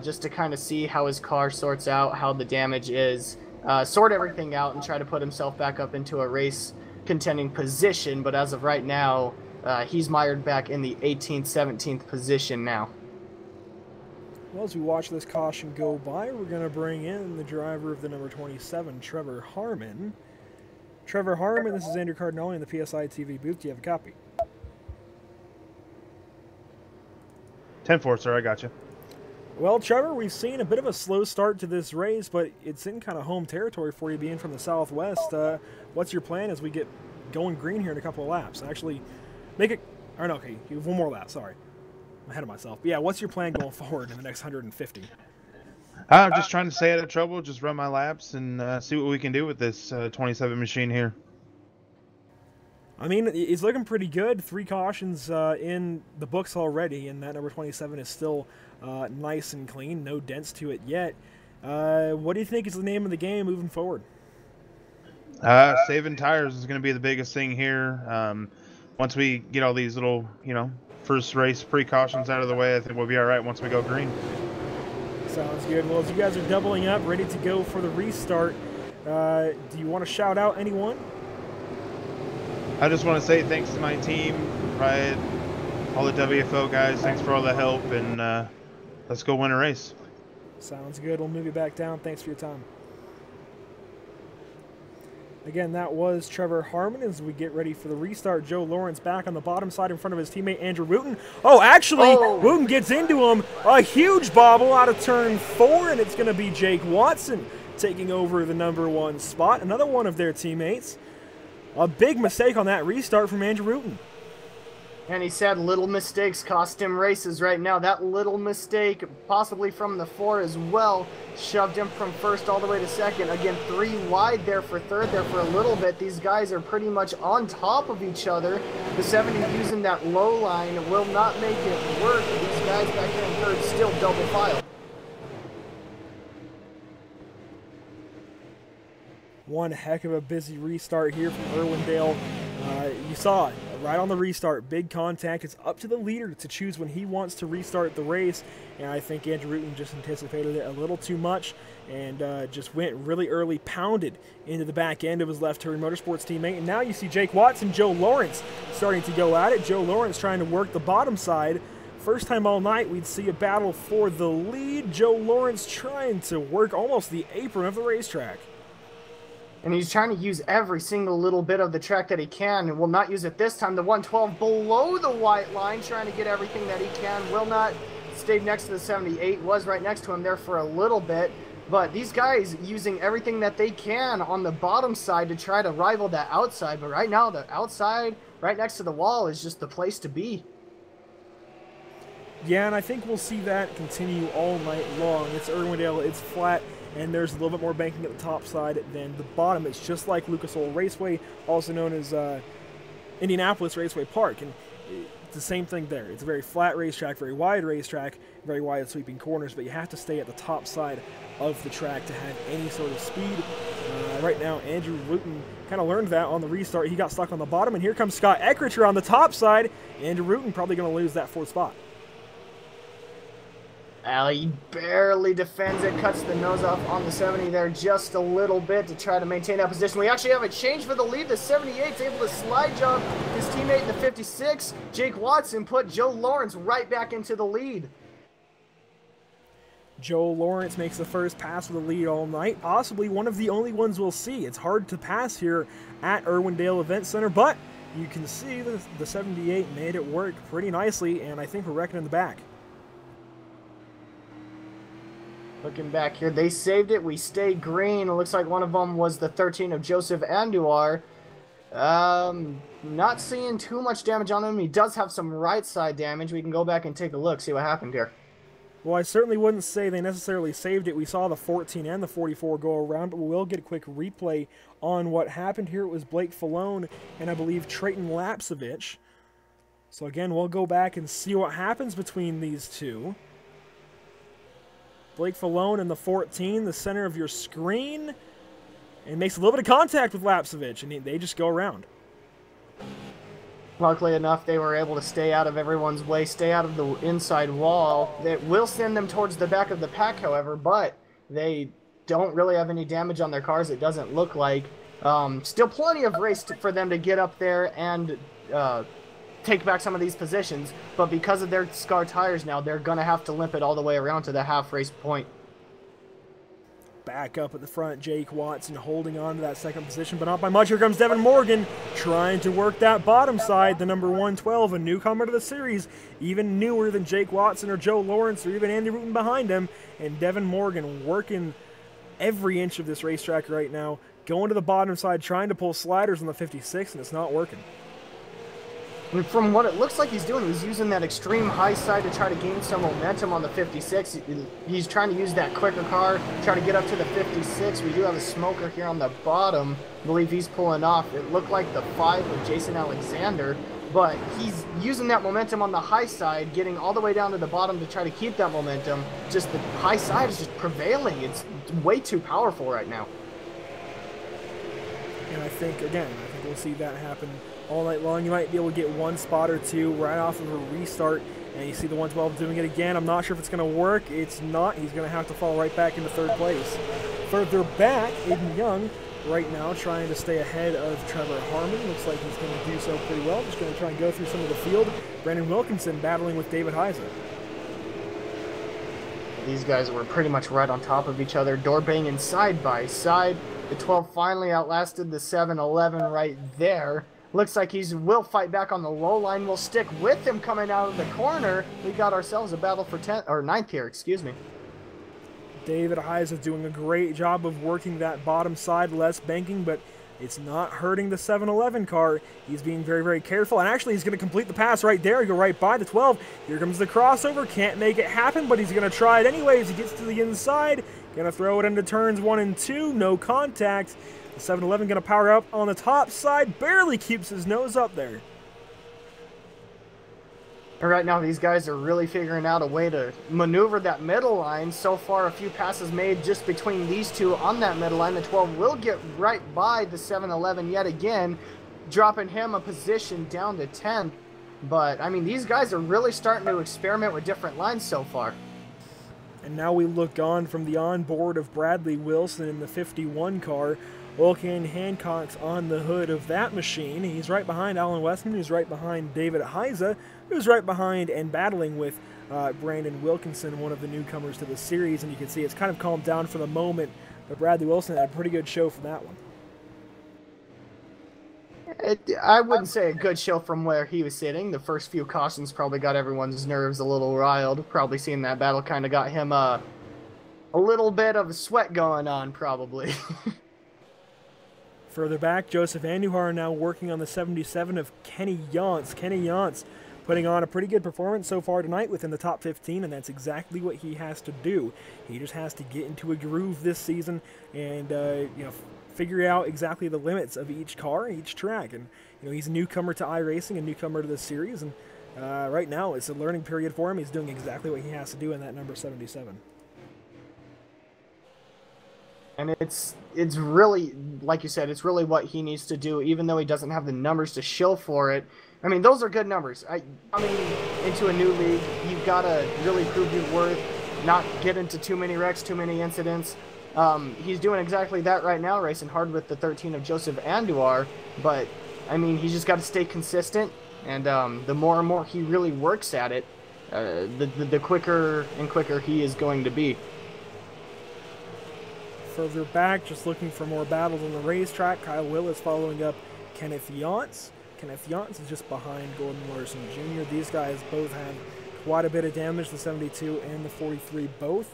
just to kind of see how his car sorts out, how the damage is, sort everything out, and try to put himself back up into a race contending position. But as of right now, he's mired back in the 18th, 17th position now. Well, as we watch this caution go by, we're going to bring in the driver of the number 27, Trevor Harmon. Trevor Harmon, this is Andrew Cardinale in the PSI TV booth. Do you have a copy? 10-4, sir. I got you. Well, Trevor, we've seen a bit of a slow start to this race, but it's in kind of home territory for you being from the Southwest. What's your plan as we get going green here in a couple of laps? Actually, make it... Or no, okay, you have one more lap, sorry. I'm ahead of myself. But yeah, what's your plan going forward in the next 150? I'm just trying to stay out of trouble, just run my laps, and see what we can do with this 27 machine here. I mean, he's looking pretty good. 3 cautions in the books already, and that number 27 is still nice and clean. No dents to it yet. What do you think is the name of the game moving forward? Saving tires is going to be the biggest thing here. Once we get all these little, first race precautions out of the way, I think we'll be all right once we go green. Sounds good. Well, as you guys are doubling up, ready to go for the restart, do you want to shout out anyone? I just want to say thanks to my team, Riot, all the WFO guys. Thanks for all the help, and let's go win a race. Sounds good. We'll move you back down. Thanks for your time. Again, that was Trevor Harmon as we get ready for the restart. Joe Lawrence back on the bottom side in front of his teammate Andrew Wooten. Oh, actually, Wooten gets into him. A huge bobble out of turn 4, and it's going to be Jake Watson taking over the number 1 spot. Another one of their teammates. A big mistake on that restart from Andrew Wooten. And he said little mistakes cost him races right now. That little mistake, possibly from the 4 as well, shoved him from first all the way to second. Again, 3 wide there for third there for a little bit. These guys are pretty much on top of each other. The 70 using that low line will not make it work. These guys back here in third still double file. One heck of a busy restart here from Irwindale. You saw it right on the restart. Big contact. It's up to the leader to choose when he wants to restart the race. And I think Andrew Wooten just anticipated it a little too much and just went really early, pounded into the back end of his Left Turn Motorsports teammate. And now you see Jake Watson, Joe Lawrence starting to go at it. Joe Lawrence trying to work the bottom side. First time all night we'd see a battle for the lead. Joe Lawrence trying to work almost the apron of the racetrack. And he's trying to use every single little bit of the track that he can, and will not use it this time. The 112 below the white line, trying to get everything that he can. Will not stay next to the 78, was right next to him there for a little bit. But these guys using everything that they can on the bottom side to try to rival that outside. But right now, the outside, right next to the wall, is just the place to be. Yeah, and I think we'll see that continue all night long. It's Irwindale, it's flat, and there's a little bit more banking at the top side than the bottom. It's just like Lucas Oil Raceway, also known as Indianapolis Raceway Park, and it's the same thing there. It's a very flat racetrack, very wide sweeping corners, but you have to stay at the top side of the track to have any sort of speed. Right now, Andrew Wooten kind of learned that on the restart. He got stuck on the bottom, and here comes Scott Eckricher on the top side. Andrew Wooten probably going to lose that 4th spot. He barely defends it, cuts the nose off on the 70 there just a little bit to try to maintain that position. We actually have a change for the lead. The 78 is able to slide jump his teammate in the 56. Jake Watson put Joe Lawrence right back into the lead. Joe Lawrence makes the first pass for the lead all night, possibly one of the only ones we'll see. It's hard to pass here at Irwindale Event Center, but you can see the 78 made it work pretty nicely, and I think we're wrecking in the back. Looking back here, they saved it. We stayed green. It looks like one of them was the 13 of Joseph Anduar. Not seeing too much damage on him. He does have some right side damage. We can go back and take a look, see what happened here. Well, I certainly wouldn't say they necessarily saved it. We saw the 14 and the 44 go around, but we will get a quick replay on what happened here. It was Blake Falone and I believe Trayton Lapsevich. So again, we'll go back and see what happens between these two. Blake Falone in the 14, the center of your screen, and makes a little bit of contact with Lapsevich, and they just go around. Luckily enough, they were able to stay out of everyone's way, stay out of the inside wall. That will send them towards the back of the pack, however, but they don't really have any damage on their cars, it doesn't look like. Still plenty of race for them to get up there and take back some of these positions, but because of their scar tires now, they're going to have to limp it all the way around to the half-race point. Back up at the front, Jake Watson holding on to that second position, but not by much. Here comes Devin Morgan trying to work that bottom side, the number 112, a newcomer to the series, even newer than Jake Watson or Joe Lawrence or even Andy Wooten behind him, and Devin Morgan working every inch of this racetrack right now, going to the bottom side, trying to pull sliders on the 56, and it's not working. And from what it looks like he's doing, he's using that extreme high side to try to gain some momentum on the 56. He's trying to use that quicker car, try to get up to the 56. We do have a smoker here on the bottom. I believe he's pulling off. It looked like the 5 of Jason Alexander, but he's using that momentum on the high side, getting all the way down to the bottom to try to keep that momentum. Just the high side is just prevailing. It's way too powerful right now. And I think we'll see that happen all night long. You might be able to get one spot or two right off of a restart, and you see the 112 doing it again. I'm not sure if it's going to work. It's not. He's going to have to fall right back into third place. Further back, Aiden Young right now trying to stay ahead of Trevor Harmon. Looks like he's going to do so pretty well. Just going to try and go through some of the field. Brandon Wilkinson battling with David Heisa. These guys were pretty much right on top of each other, door banging side by side. The 12 finally outlasted the 711 right there. Looks like he will fight back on the low line. We'll stick with him coming out of the corner. We got ourselves a battle for 9th here, excuse me. David Heisa doing a great job of working that bottom side, less banking, but it's not hurting the 711 car. He's being very, very careful, and actually he's going to complete the pass right there, go right by the 12. Here comes the crossover, can't make it happen, but he's going to try it anyways. He gets to the inside, going to throw it into turns 1 and 2, no contact. The 711 going to power up on the top side, barely keeps his nose up there. And right now, these guys are really figuring out a way to maneuver that middle line. So far, a few passes made just between these two on that middle line. The 12 will get right by the 711 yet again, dropping him a position down to 10th. But, I mean, these guys are really starting to experiment with different lines so far. And now we look on from the onboard of Bradley Wilson in the 51 car. Wilkin Hancock's on the hood of that machine. He's right behind Alan Westman, who's right behind David Heisa, who's right behind and battling with Brandon Wilkinson, one of the newcomers to the series. And you can see it's kind of calmed down for the moment, but Bradley Wilson had a pretty good show for that one. I wouldn't say a good show from where he was sitting. The first few cautions probably got everyone's nerves a little riled. Probably seeing that battle kind of got him a little bit of sweat going on, probably. Further back, Joseph Andujar now working on the 77 of Kenny Yance. Kenny Yance putting on a pretty good performance so far tonight within the top 15, and that's exactly what he has to do. He just has to get into a groove this season and figure out exactly the limits of each car, each track. And he's a newcomer to iRacing, a newcomer to this series, and right now it's a learning period for him. He's doing exactly what he has to do in that number 77. And it's really, like you said, it's really what he needs to do, even though he doesn't have the numbers to show for it. I mean, those are good numbers. Coming into a new league, you've got to really prove your worth, not get into too many wrecks, too many incidents. He's doing exactly that right now, racing hard with the 13 of Joseph Andujar. But, I mean, he's just got to stay consistent, and the more and more he really works at it, the quicker and quicker he is going to be. Further back, just looking for more battles on the racetrack, Kyle Willis following up Kenneth Yance. Kenneth Yance is just behind Gordon Larson Jr. These guys both had quite a bit of damage, the 72 and the 43 both.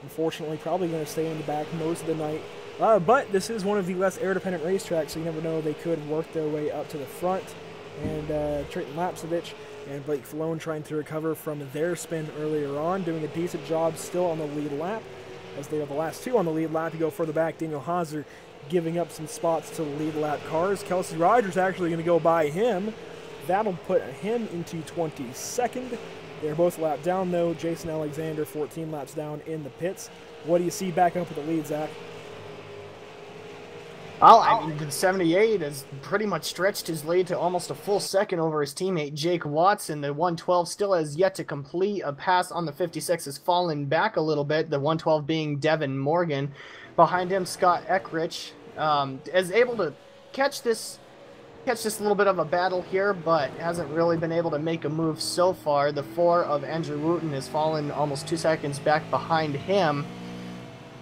Unfortunately, probably going to stay in the back most of the night. But this is one of the less air-dependent racetracks, so you never know, they could work their way up to the front. And Trayton Lapsevich and Blake Falone trying to recover from their spin earlier on, doing a decent job still on the lead lap. As they are the last two on the lead lap, you go further back, Daniel Hauser giving up some spots to the lead lap cars. Kelsey Rogers actually going to go by him. That'll put him into 22nd. They're both lapped down, though. Jason Alexander, 14 laps down in the pits. What do you see back up at the lead, Zach? Well, I mean, the 78 has pretty much stretched his lead to almost a full second over his teammate Jake Watson. The 112 still has yet to complete. A pass on the 56 has fallen back a little bit, the 112 being Devin Morgan. Behind him, Scott Eckrich is able to catch this little bit of a battle here, but hasn't really been able to make a move so far. The 4 of Andrew Wooten has fallen almost 2 seconds back behind him.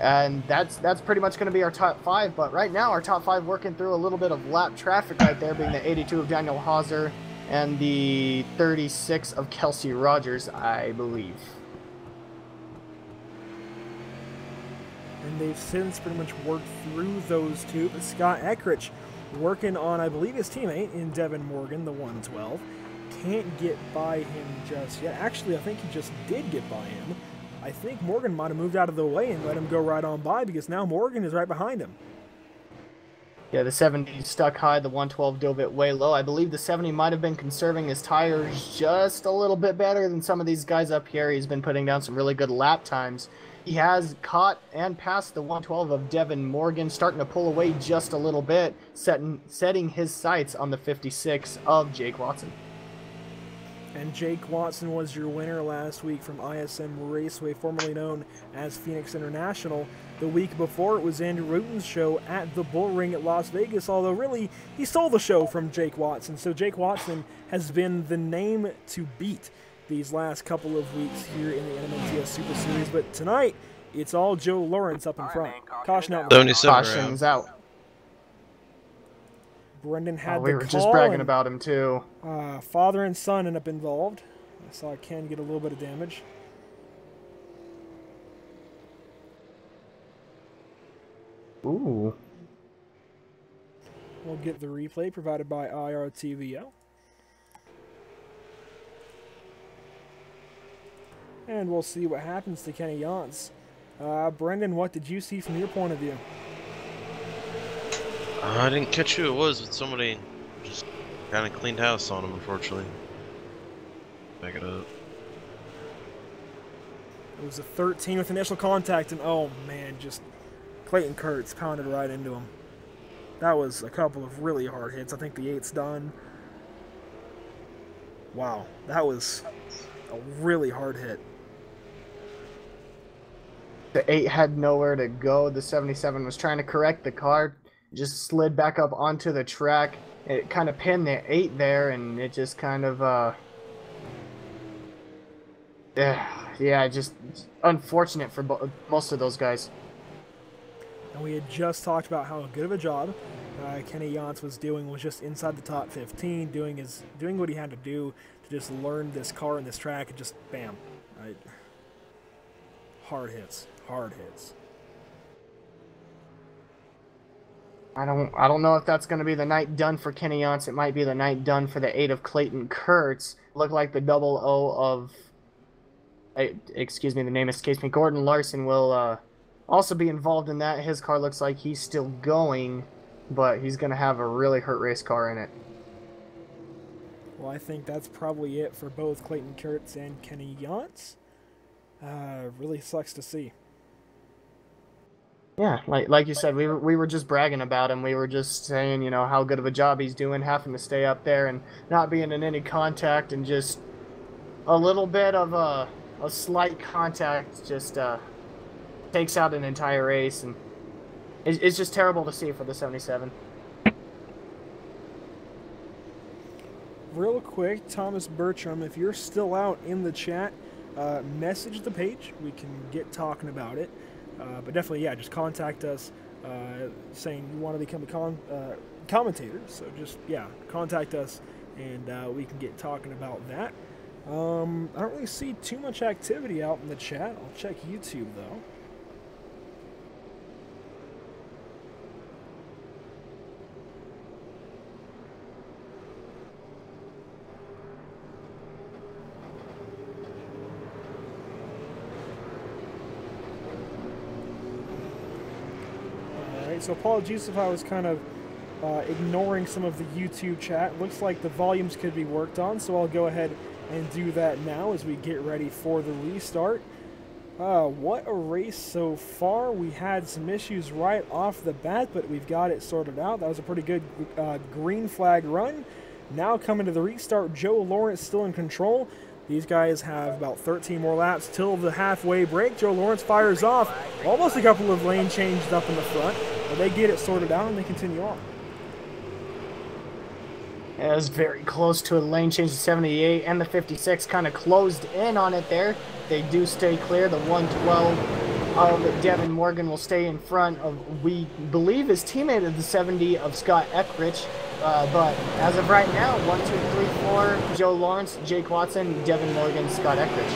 And that's pretty much going to be our top 5. But right now, our top 5 working through a little bit of lap traffic right there, being the 82 of Daniel Hauser and the 36 of Kelsey Rogers, I believe. And they've since pretty much worked through those two. But Scott Eckrich working on, I believe, his teammate in Devin Morgan, the 112. can't get by him just yet. Actually, I think he just did get by him. I think Morgan might have moved out of the way and let him go right on by, because now Morgan is right behind him. Yeah, the 70 stuck high, the 112 dove it way low. I believe the 70 might have been conserving his tires just a little bit better than some of these guys up here. He's been putting down some really good lap times. He has caught and passed the 112 of Devin Morgan, starting to pull away just a little bit, setting his sights on the 56 of Jake Watson. And Jake Watson was your winner last week from ISM Raceway, formerly known as Phoenix International. The week before, it was Andrew Ruten's show at the Bull Ring at Las Vegas, although really, he stole the show from Jake Watson. So Jake Watson has been the name to beat these last couple of weeks here in the NMNTS Super Series. But tonight, it's all Joe Lawrence up in front. Caution out. Caution's out. Brendan had we the were call, just bragging and, about him too. Father and son end up involved. I saw Ken get a little bit of damage. Ooh. We'll get the replay provided by IRTVO. And we'll see what happens to Kenny Yance. Brendan, what did you see from your point of view? I didn't catch who it was, but somebody just kind of cleaned house on him, unfortunately. Back it up. It was a 13 with initial contact, and oh man, just Clayton Kurtz pounded right into him. That was a couple of really hard hits. I think the 8's done. Wow, that was a really hard hit. The 8 had nowhere to go. The 77 was trying to correct the car, just slid back up onto the track. It kind of pinned the 8 there, and it just kind of, yeah, just unfortunate for most of those guys. And we had just talked about how good of a job Kenny Yance was doing, was just inside the top 15, doing what he had to do to just learn this car and this track, and just bam, hard hits, hard hits. I don't know if that's going to be the night done for Kenny Yance. It might be the night done for the 8 of Clayton Kurtz. Looked like the 00 of, excuse me, the name escapes me, Gordon Larson will also be involved in that. His car looks like he's still going, but he's going to have a really hurt race car in it. Well, I think that's probably it for both Clayton Kurtz and Kenny Yance. Really sucks to see. Yeah, like you said, we were just bragging about him. We were just saying, you know, how good of a job he's doing, having to stay up there and not being in any contact, and just a little bit of a slight contact just takes out an entire race, and it's just terrible to see for the 77. Real quick, Thomas Bertram, if you're still out in the chat, message the page. We can get talking about it. But definitely, yeah, just contact us saying you want to become a commentator. So just, yeah, contact us, and we can get talking about that. I don't really see too much activity out in the chat. I'll check YouTube, though. So apologies if I was kind of ignoring some of the YouTube chat. Looks like the volumes could be worked on, so I'll go ahead and do that now as we get ready for the restart. What a race so far. We had some issues right off the bat, but we've got it sorted out. That was a pretty good green flag run. Now coming to the restart, Joe Lawrence still in control. These guys have about 13 more laps till the halfway break. Joe Lawrence fires off. Almost a couple of lane changes up in the front. But they get it sorted out and they continue on. It was very close to a lane change. The 78 and the 56 kind of closed in on it there. They do stay clear. The 112 of Devin Morgan will stay in front of, we believe, his teammate of the 70 of Scott Eckrich. But as of right now, 1, 2, 3, 4, Joe Lawrence, Jake Watson, Devin Morgan, Scott Eckrich.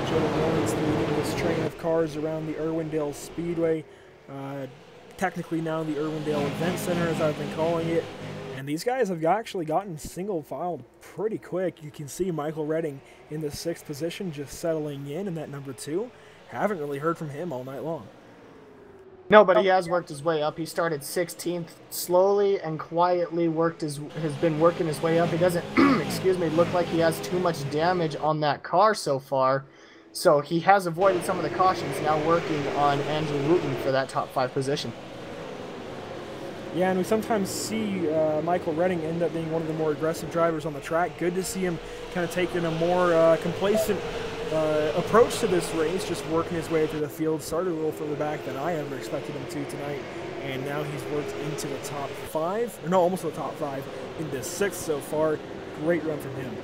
Joe Lawrence leading this train of cars around the Irwindale Speedway. technically now the Irwindale Event Center, as I've been calling it. And these guys have actually gotten single-filed pretty quick. You can see Michael Redding in the 6th position, just settling in that number 2. Haven't really heard from him all night long. No, but he has worked his way up. He started 16th, slowly and quietly has been working his way up. He doesn't, excuse me, look like he has too much damage on that car so far. So he has avoided some of the cautions, now working on Andrew Wooten for that top 5 position. Yeah, and we sometimes see Michael Redding end up being one of the more aggressive drivers on the track. Good to see him kind of taking a more complacent approach to this race, just working his way through the field. Started a little further back than I ever expected him to tonight, and now he's worked into the top 5, or no, almost the top 5, into 6th so far. Great run from him.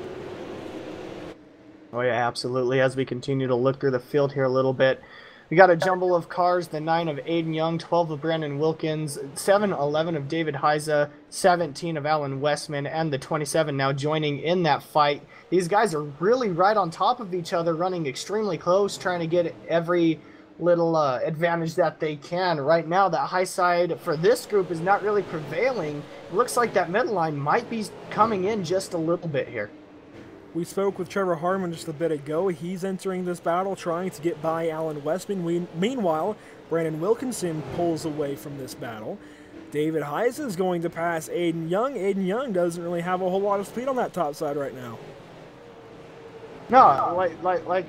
Oh yeah, absolutely. As we continue to look through the field here a little bit, we got a jumble of cars, the 9 of Aiden Young, 12 of Brandon Wilkins, 7, 11 of David Heiza, 17 of Alan Westman, and the 27 now joining in that fight. These guys are really right on top of each other, running extremely close, trying to get every little advantage that they can. Right now, that high side for this group is not really prevailing. It looks like that middle line might be coming in just a little bit here. We spoke with Trevor Harmon just a bit ago. He's entering this battle trying to get by Alan Westman. Meanwhile, Brandon Wilkinson pulls away from this battle. David Heiss is going to pass Aiden Young. Aiden Young doesn't really have a whole lot of speed on that top side right now. No, like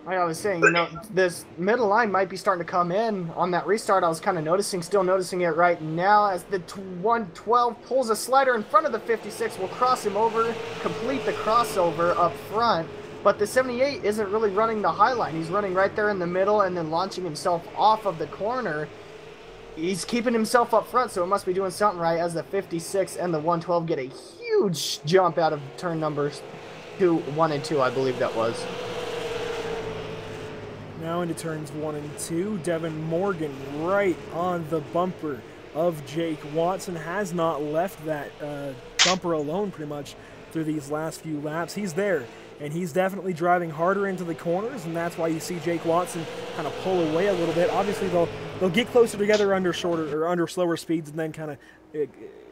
I was saying, you know, this middle line might be starting to come in on that restart. I was kind of still noticing it right now as the 112 pulls a slider in front of the 56. Will cross him over, complete the crossover up front. But the 78 isn't really running the high line. He's running right there in the middle and then launching himself off of the corner. He's keeping himself up front, so it must be doing something right as the 56 and the 112 get a huge jump out of turn numbers 1 and 2, I believe that was. Now into turns 1 and 2. Devin Morgan right on the bumper of Jake Watson. Has not left that bumper alone pretty much through these last few laps. He's there, and he's definitely driving harder into the corners, and that's why you see Jake Watson kind of pull away a little bit. Obviously, they'll get closer together under slower speeds and then kind of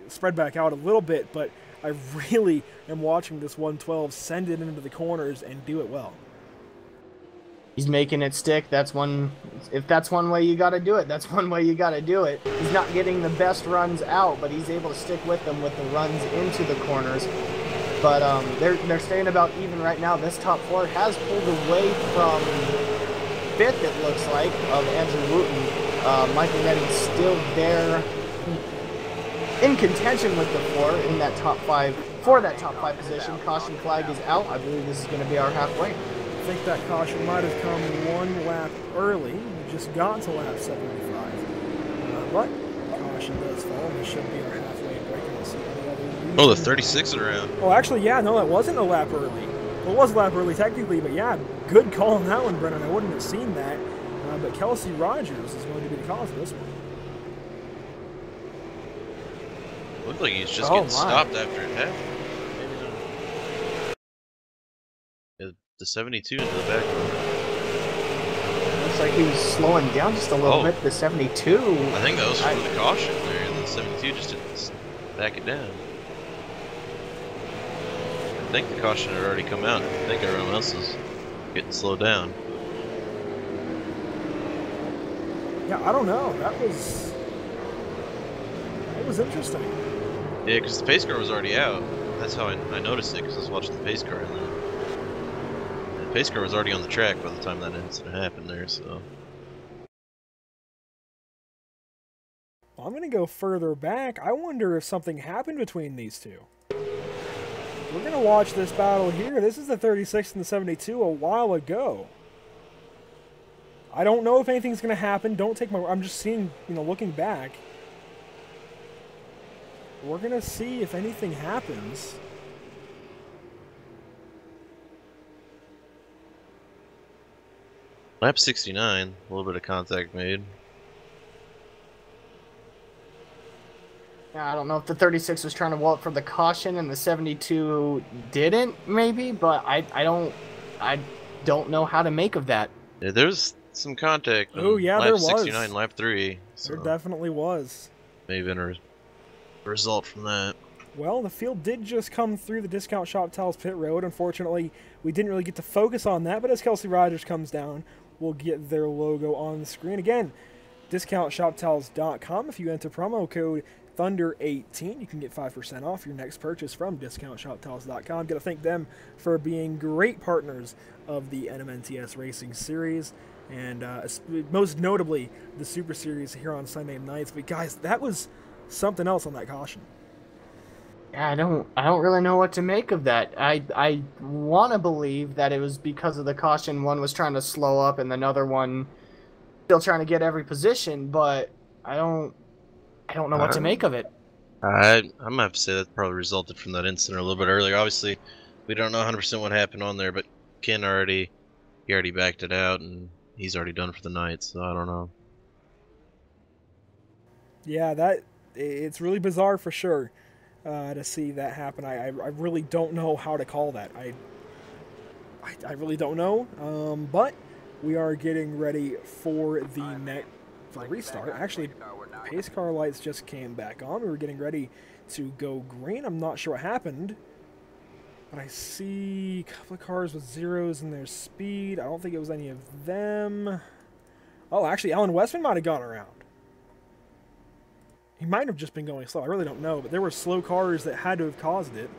spread back out a little bit, but I really am watching this 112 send it into the corners and do it well. He's making it stick. If that's one way you got to do it, that's one way you got to do it. He's not getting the best runs out, but he's able to stick with them with the runs into the corners. But they're staying about even right now. This top 4 has pulled away from 5th, it looks like, of Andrew Wooten. Michael Redding's still there in contention with the 4 in that top 5 for that top 5 position. Caution flag is out. I believe this is going to be our halfway. I think that caution might have come 1 lap early. We just got to lap 75. But caution does fall, and this should be our halfway break. Oh, the 36 around. Oh, actually, yeah, no, that wasn't a lap early. Well, it was a lap early technically, but yeah, good call on that one, Brennan. I wouldn't have seen that. But Kelsey Rogers is going to be the cause of this one. Looked like he's just getting stopped after it happened. The 72 into the back row. Looks like he was slowing down just a little bit. The 72. I think that was for the caution there. The 72 just didn't back it down. I think the caution had already come out. I think everyone else is getting slowed down. Yeah, I don't know. That was interesting. Yeah, because the pace car was already out. That's how I noticed it, because I was watching the pace car. And the pace car was already on the track by the time that incident happened there, so. Well, I'm going to go further back. I wonder if something happened between these two. We're going to watch this battle here. This is the 36 and the 72 a while ago. I don't know if anything's going to happen. Don't take my... I'm just seeing, looking back. We're going to see if anything happens. Lap 69, a little bit of contact made. Yeah, I don't know if the 36 was trying to wall it for the caution and the 72 didn't, maybe, but I don't know how to make of that. Yeah, there's some contact. Oh, on yeah, lap there was. 69, lap 3. There So definitely was. maybe been a result from that. Well, the field did just come through the Discount Shop Towels pit road. Unfortunately, we didn't really get to focus on that, but as Kelsey Rogers comes down, we'll get their logo on the screen. Again, discountshoptowels.com. If you enter promo code Thunder18, you can get 5% off your next purchase from discountshoptowels.com. Got to thank them for being great partners of the NMNTS Racing Series, and most notably the Super Series here on Sunday nights. But guys, that was something else on that caution. Yeah, I don't really know what to make of that. I want to believe that it was because of the caution. One was trying to slow up, and another one still trying to get every position. But I don't know what to make of it. I'm gonna have to say that probably resulted from that incident a little bit earlier. Obviously, we don't know 100% what happened on there, but Ken already backed it out, and he's already done for the night. So I don't know. Yeah, it's really bizarre for sure to see that happen. I really don't know how to call that. I really don't know. But we are getting ready for the restart. Actually, pace car lights just came back on. We were getting ready to go green. I'm not sure what happened, but I see a couple of cars with zeros in their speed. I don't think it was any of them. Oh, actually, Alan Westman might have gone around. He might have just been going slow. I really don't know, but there were slow cars that had to have caused it.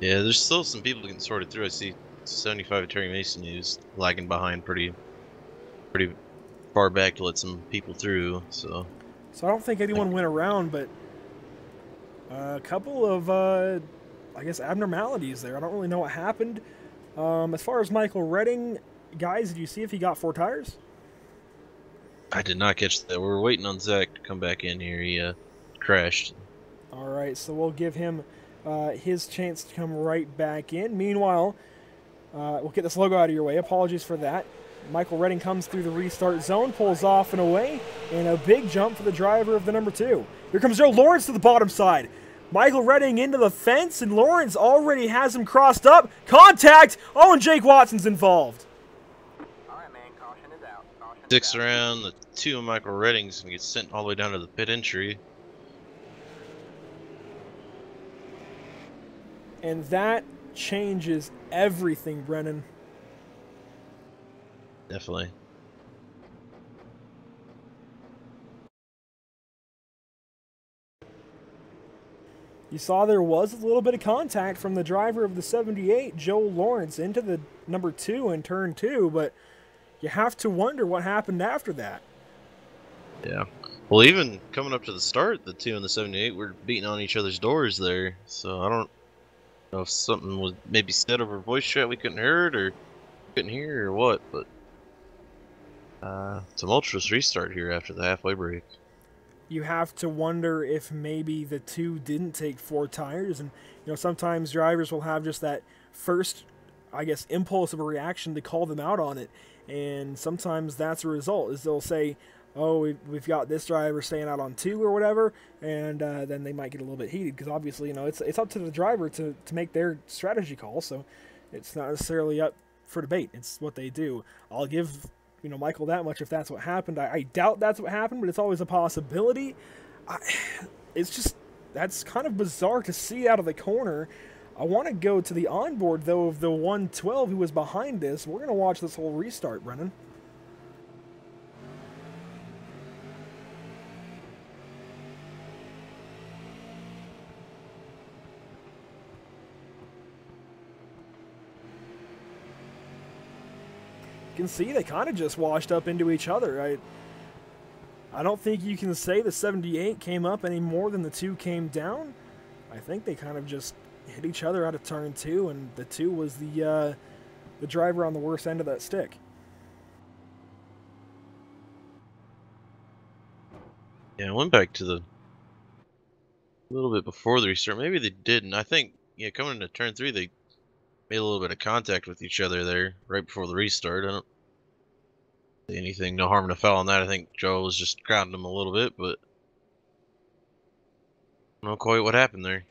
Yeah, there's still some people getting sorted through. I see 75 Terry Mason, who's lagging behind pretty far back to let some people through. So I don't think anyone went around, but a couple of, I guess, abnormalities there. I don't really know what happened. As far as Michael Redding, guys, did you see if he got 4 tires? I did not catch that. We were waiting on Zach to come back in here. He crashed. All right, so we'll give him his chance to come right back in. Meanwhile, we'll get this logo out of your way. Apologies for that. Michael Redding comes through the restart zone, pulls off and away, and a big jump for the driver of the number 2. Here comes Joe Lawrence to the bottom side. Michael Redding into the fence, and Lawrence already has him crossed up. Contact! Oh, and Jake Watson's involved. Sticks around, the 2 of Michael Redding's gonna get sent all the way down to the pit entry. And that changes everything, Brennan. Definitely. You saw there was a little bit of contact from the driver of the 78, Joe Lawrence, into the number 2 in turn 2, but you have to wonder what happened after that. Yeah. Well, even coming up to the start, the 2 and the 78 were beating on each other's doors there. So I don't know if something was maybe said over voice chat we couldn't hear it or couldn't hear or what, but tumultuous restart here after the halfway break. You have to wonder if maybe the 2 didn't take 4 tires, and sometimes drivers will have just that first, I guess, impulse of a reaction to call them out on it. And sometimes that's a result, is they'll say, oh, we've got this driver staying out on 2 or whatever, and then they might get a little bit heated, because obviously, it's up to the driver to make their strategy call, so it's not necessarily up for debate. It's what they do. I'll give Michael that much if that's what happened. I doubt that's what happened, but it's always a possibility. That's kind of bizarre to see out of the corner. I want to go to the onboard, though, of the 112 who was behind this. We're going to watch this whole restart, Brennan. You can see they kind of just washed up into each other. I don't think you can say the 78 came up any more than the 2 came down. I think they kind of just hit each other out of turn 2, and the 2 was the driver on the worst end of that stick. Yeah, I went back to the a little bit before the restart. Maybe they didn't. I think, yeah, coming into turn 3, they made a little bit of contact with each other there right before the restart. I don't see anything, no harm, no foul on that. I think Joe was just grounding him a little bit, but I don't know quite what happened there.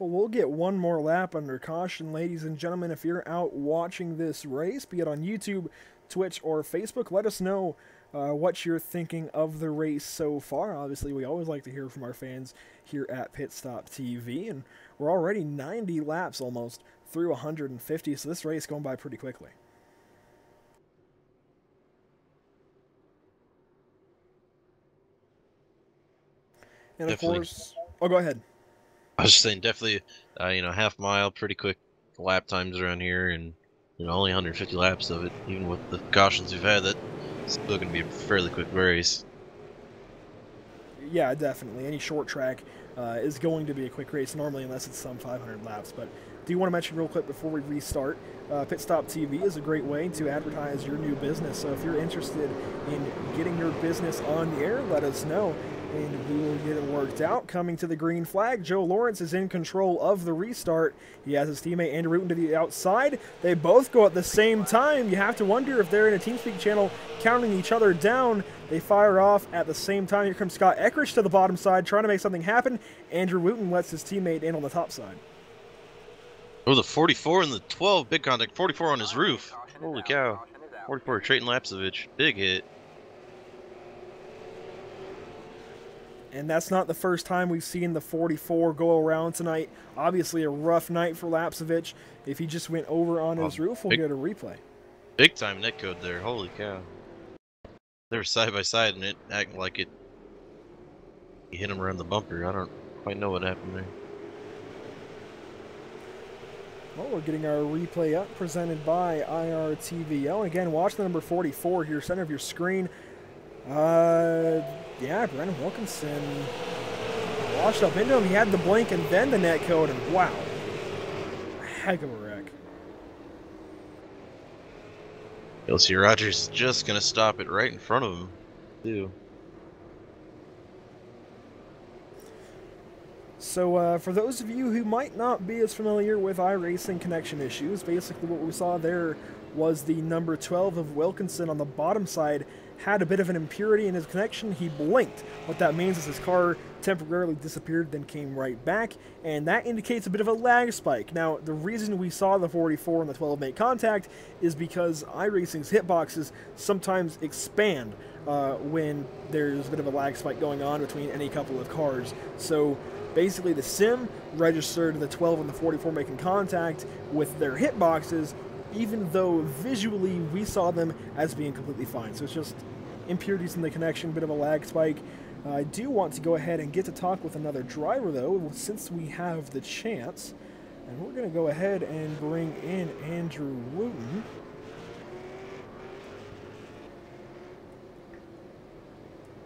Well, we'll get one more lap under caution, ladies and gentlemen. If you're out watching this race, be it on YouTube, Twitch, or Facebook, let us know what you're thinking of the race so far. Obviously, we always like to hear from our fans here at Pit Stop TV, and we're already 90 laps almost through 150, so this race going by pretty quickly. And of Definitely. course, oh, go ahead. I was just saying, definitely, you know, half mile, pretty quick lap times around here, and you know, only 150 laps of it. Even with the cautions we've had, that's still going to be a fairly quick race. Yeah, definitely. Any short track is going to be a quick race normally, unless it's some 500 laps. But do you want to mention real quick before we restart? Pit Stop TV is a great way to advertise your new business. So if you're interested in getting your business on the air, let us know, and we will get it worked out. Coming to the green flag, Joe Lawrence is in control of the restart. He has his teammate Andrew Wooten to the outside. They both go at the same time. You have to wonder if they're in a TeamSpeak channel counting each other down. They fire off at the same time. Here comes Scott Eckrich to the bottom side, trying to make something happen. Andrew Wooten lets his teammate in on the top side. Oh, the 44 and the 12, big contact. 44 on his roof. Holy cow. 44, Trayton Lapsovich. Big hit. And that's not the first time we've seen the 44 go around tonight. Obviously a rough night for Lapsovich. If he just went over on his roof, we'll get a replay. Big time netcode there. Holy cow. They were side by side and it acting like it. He hit him around the bumper. I don't quite know what happened there. Well, we're getting our replay up, presented by IRTVO. Again, watch the number 44 here, center of your screen. Yeah, Brennan Wilkinson washed up into him. He had the blink and then the net code, and wow, heck of a wreck. You'll see Rogers just gonna stop it right in front of him, too. So for those of you who might not be as familiar with iRacing connection issues, basically what we saw there was the number 12 of Wilkinson on the bottom side had a bit of an impurity in his connection. He blinked. What that means is his car temporarily disappeared, then came right back, and that indicates a bit of a lag spike. Now, the reason we saw the 44 and the 12 make contact is because iRacing's hitboxes sometimes expand when there's a bit of a lag spike going on between any couple of cars. So basically the sim registered the 12 and the 44 making contact with their hitboxes, even though visually we saw them as being completely fine. So it's just impurities in the connection, bit of a lag spike. I do want to go ahead and get to talk with another driver, though, since we have the chance. And we're going to go ahead and bring in Andrew Wooten.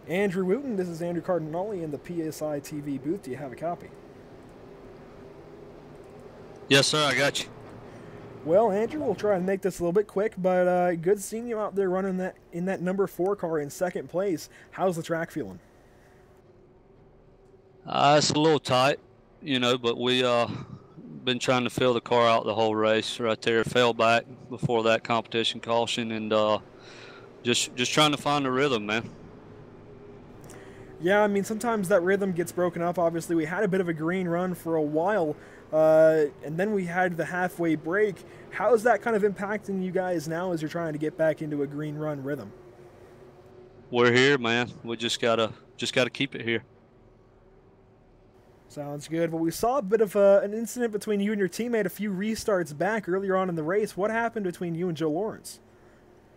Andrew Wooten, this is Andrew Cardinale in the PSI TV booth. Do you have a copy? Yes, sir, I got you. Well, Andrew, we'll try and make this a little bit quick, but good seeing you out there running that in that number 4 car in second place. How's the track feeling? It's a little tight, you know, but we been trying to fill the car out the whole race right there. Fell back before that competition caution, and just trying to find the rhythm, man. Yeah, I mean, sometimes that rhythm gets broken up. Obviously, we had a bit of a green run for a while, and then we had the halfway break. How is that kind of impacting you guys now as you're trying to get back into a green run rhythm? We're here, man. We just gotta keep it here. Sounds good. Well, we saw a bit of an incident between you and your teammate a few restarts back earlier on in the race. What happened between you and Joe Lawrence?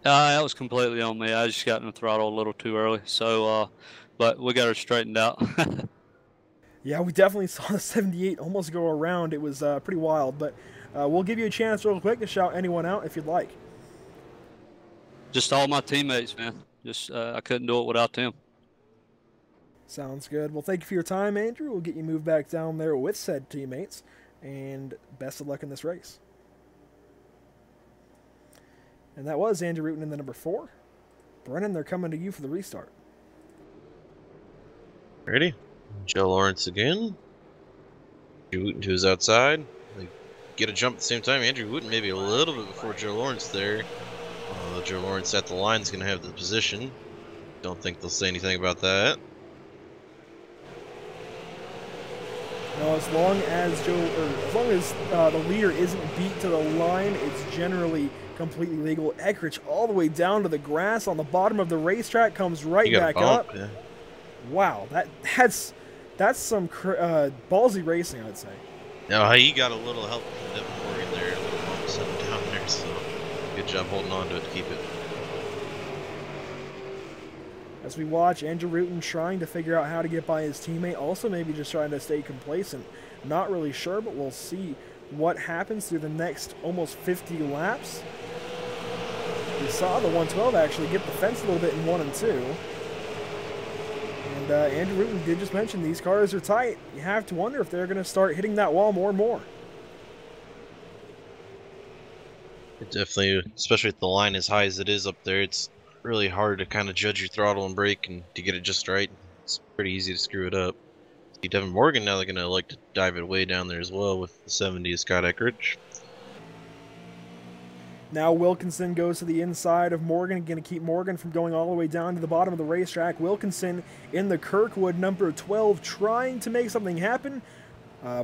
That was completely on me. I just got in the throttle a little too early, so but we got her straightened out. Yeah, we definitely saw the 78 almost go around. It was pretty wild, but we'll give you a chance real quick to shout anyone out if you'd like. Just all my teammates, man. Just I couldn't do it without them. Sounds good. Well, thank you for your time, Andrew. We'll get you moved back down there with said teammates, and best of luck in this race. And that was Andrew Wooten in the number 4. Brennan, they're coming to you for the restart. Ready? Joe Lawrence again. Andrew Wooten to his outside. They get a jump at the same time. Andrew Wooten maybe a little bit before Joe Lawrence there. Joe Lawrence at the line is going to have the position. Don't think they'll say anything about that. Now, as long as the leader isn't beat to the line, it's generally completely legal. Ekrich all the way down to the grass on the bottom of the racetrack, comes right back up. Yeah. Wow, that's some ballsy racing, I'd say. No, he got a little help from Devin Morgan there, a little bump set him down there, so good job holding on to it to keep it. As we watch Andrew Rutan trying to figure out how to get by his teammate, also maybe just trying to stay complacent. Not really sure, but we'll see what happens through the next almost 50 laps. We saw the 112 actually get the fence a little bit in 1 and 2. And Andrew Rutan did just mention these cars are tight. You have to wonder if they're going to start hitting that wall more and more. It definitely, especially with the line as high as it is up there, it's really hard to kind of judge your throttle and brake and to get it just right. It's pretty easy to screw it up. See Devin Morgan now, they're going to like to dive it way down there as well with the 70 of Scott Eckridge. Now Wilkinson goes to the inside of Morgan, going to keep Morgan from going all the way down to the bottom of the racetrack. Wilkinson in the Kirkwood number 12 trying to make something happen.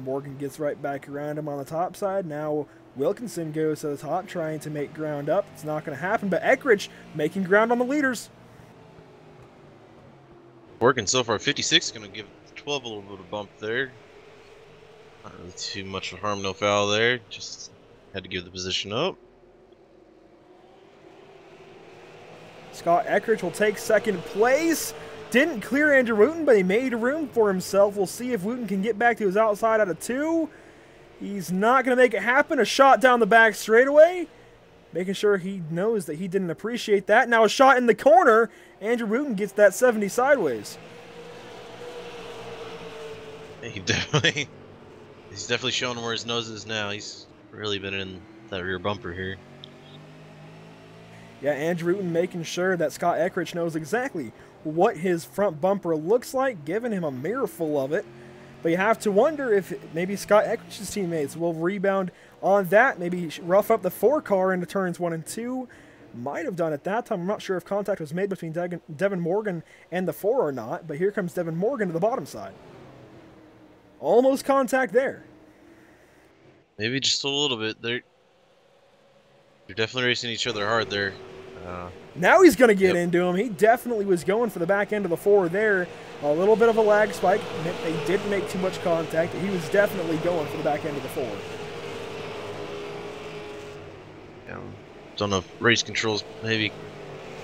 Morgan gets right back around him on the top side. Now Wilkinson goes to the top trying to make ground up. It's not going to happen, but Eckridge making ground on the leaders. Morgan so far, 56 going to give 12 a little bit of bump there. Not really too much of harm, no foul there. Just had to give the position up. Scott Eckridge will take second place. Didn't clear Andrew Wooten, but he made room for himself. We'll see if Wooten can get back to his outside out of 2. He's not going to make it happen. A shot down the back straightaway. Making sure he knows that he didn't appreciate that. Now a shot in the corner. Andrew Wooten gets that 70 sideways. He's definitely showing where his nose is now. He's really been in that rear bumper here. Yeah, Andrew Wooten making sure that Scott Eckridge knows exactly what his front bumper looks like, giving him a mirror full of it. But you have to wonder if maybe Scott Eckridge's teammates will rebound on that, maybe rough up the 4 car into turns 1 and 2. Might have done at that time. I'm not sure if contact was made between Devin Morgan and the 4 or not, but here comes Devin Morgan to the bottom side. Almost contact there. Maybe just a little bit. They're definitely racing each other hard there. Now he's going to get into him. He definitely was going for the back end of the 4 there. A little bit of a lag spike. They didn't make too much contact. He was definitely going for the back end of the 4. Yeah, don't know if race controls maybe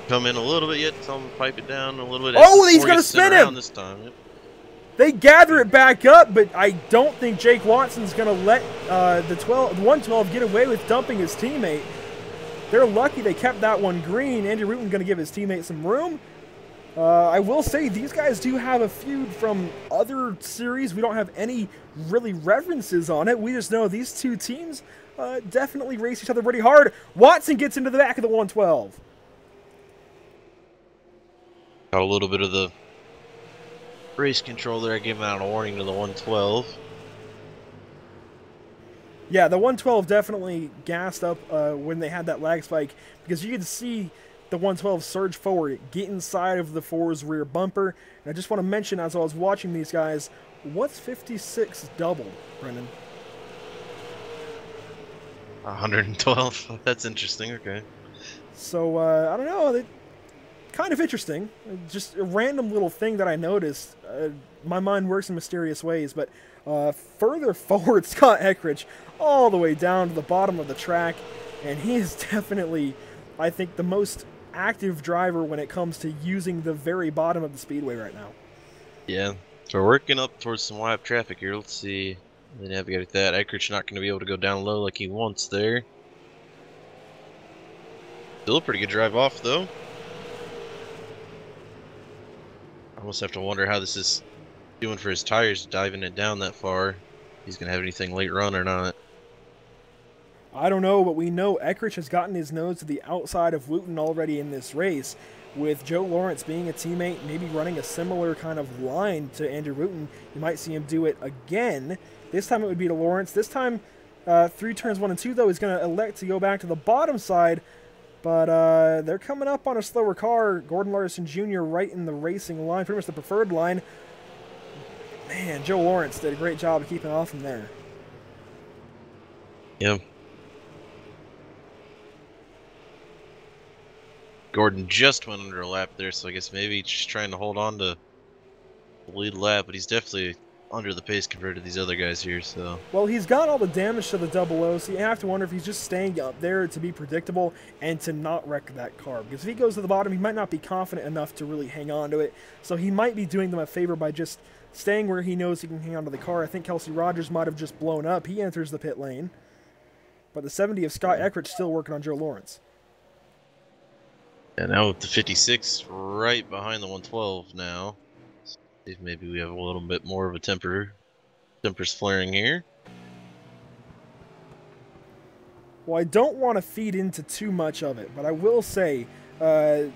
come in a little bit yet. Tell him to pipe it down a little bit. Oh, he's going to spin him! This time. Yep. They gather it back up, but I don't think Jake Watson's going to let the 112 get away with dumping his teammate. They're lucky they kept that one green. Andrew Wooten going to give his teammate some room. I will say these guys do have a feud from other series. We don't have any really references on it. We just know these two teams definitely race each other pretty hard. Watson gets into the back of the 112. Got a little bit of the race control there, giving out a warning to the 112. Yeah, the 112 definitely gassed up when they had that lag spike, because you could see the 112 surge forward, get inside of the 4's rear bumper. And I just want to mention, as I was watching these guys, what's 56 double, Brendan? 112. That's interesting. Okay. So, I don't know. Kind of interesting. Just a random little thing that I noticed. My mind works in mysterious ways, but further forward, Scott Eckridge, all the way down to the bottom of the track, and he is definitely, I think, the most active driver when it comes to using the very bottom of the speedway right now. Yeah, so we're working up towards some live traffic here. Let's see. They navigate that. Eckridge not going to be able to go down low like he wants there. Still a pretty good drive off, though. I almost have to wonder how this is doing for his tires, diving it down that far. He's going to have anything late run or not. I don't know, but we know Eckridge has gotten his nose to the outside of Wooten already in this race. With Joe Lawrence being a teammate, maybe running a similar kind of line to Andrew Wooten, you might see him do it again. This time it would be to Lawrence. This time, through turns 1 and 2, though, he's going to elect to go back to the bottom side. But they're coming up on a slower car. Gordon Larson Jr. right in the racing line, pretty much the preferred line. Man, Joe Lawrence did a great job of keeping off him there. Yep. Gordon just went under a lap there, so I guess maybe he's just trying to hold on to the lead lap, but he's definitely under the pace compared to these other guys here, so. Well, he's got all the damage to the double O, so you have to wonder if he's just staying up there to be predictable and to not wreck that car. Because if he goes to the bottom, he might not be confident enough to really hang on to it, so he might be doing them a favor by just staying where he knows he can hang on to the car. I think Kelsey Rogers might have just blown up. He enters the pit lane. But the 70 of Scott Eckridge still working on Joe Lawrence. And now with the 56 right behind the 112 now. See if maybe we have a little bit more of a temper's flaring here. Well, I don't want to feed into too much of it, but I will say, I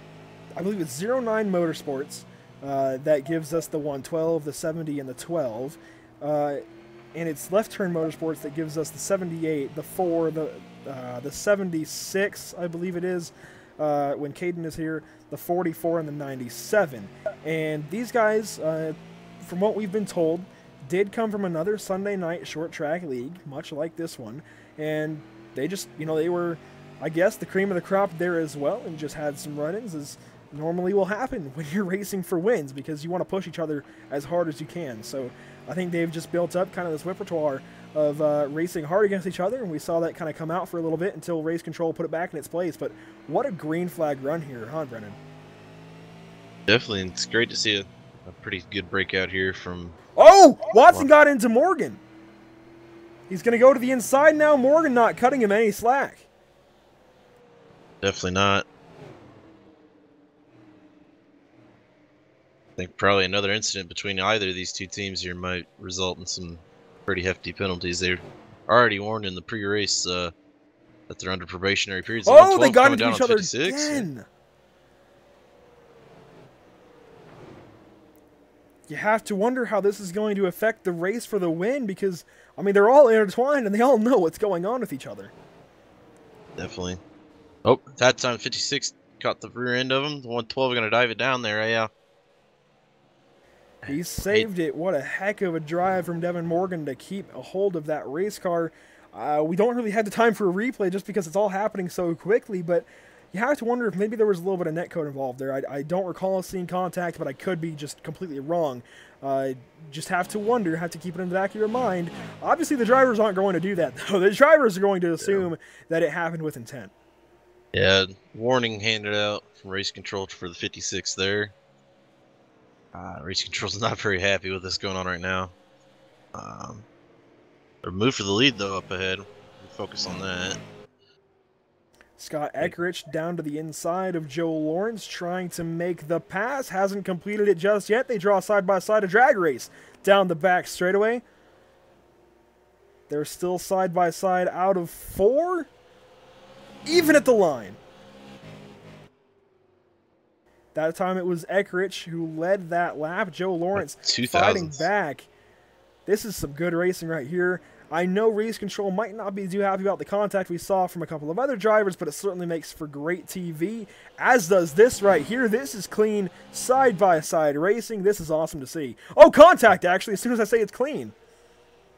believe it's 09 Motorsports that gives us the 112, the 70, and the 12. And it's Left Turn Motorsports that gives us the 78, the 4, the 76, I believe it is, when Caden is here, the 44, and the 97. And these guys, from what we've been told, did come from another Sunday night short track league, much like this one. And they just, you know, they were, I guess, the cream of the crop there as well, and just had some run-ins, as normally will happen when you're racing for wins, because you want to push each other as hard as you can. So I think they've just built up kind of this repertoire of racing hard against each other, and we saw that kind of come out for a little bit until Race Control put it back in its place. But what a green flag run here, huh, Brennan? Definitely, and it's great to see a pretty good breakout here from... Oh! Watson got into Morgan! He's going to go to the inside now. Morgan not cutting him any slack. Definitely not. I think probably another incident between either of these two teams here might result in some pretty hefty penalties. They're already warned in the pre-race that they're under probationary periods. Oh, they got into each other again. You have to wonder how this is going to affect the race for the win, because, I mean, they're all intertwined and they all know what's going on with each other. Definitely. Oh, that time 56 caught the rear end of him. The 112 going to dive it down there, yeah. He saved it. What a heck of a drive from Devin Morgan to keep a hold of that race car. We don't really have the time for a replay just because it's all happening so quickly, but you have to wonder if maybe there was a little bit of netcode involved there. I don't recall seeing contact, but I could be just completely wrong. Just have to wonder, have to keep it in the back of your mind. Obviously, the drivers aren't going to do that, though. The drivers are going to assume that it happened with intent. Yeah, warning handed out from Race Control for the 56 there. Race Control's not very happy with this going on right now. They're moved for the lead, though, up ahead. We'll focus on that. Scott Eckridge down to the inside of Joe Lawrence, trying to make the pass. Hasn't completed it just yet. They draw side-by-side a drag race down the back straightaway. They're still side-by-side out of 4. Even at the line. That time it was Eckridge who led that lap. Joe Lawrence fighting back. This is some good racing right here. I know Race Control might not be too happy about the contact we saw from a couple of other drivers, but it certainly makes for great TV, as does this right here. This is clean side-by-side racing. This is awesome to see. Oh, contact, actually, as soon as I say it's clean.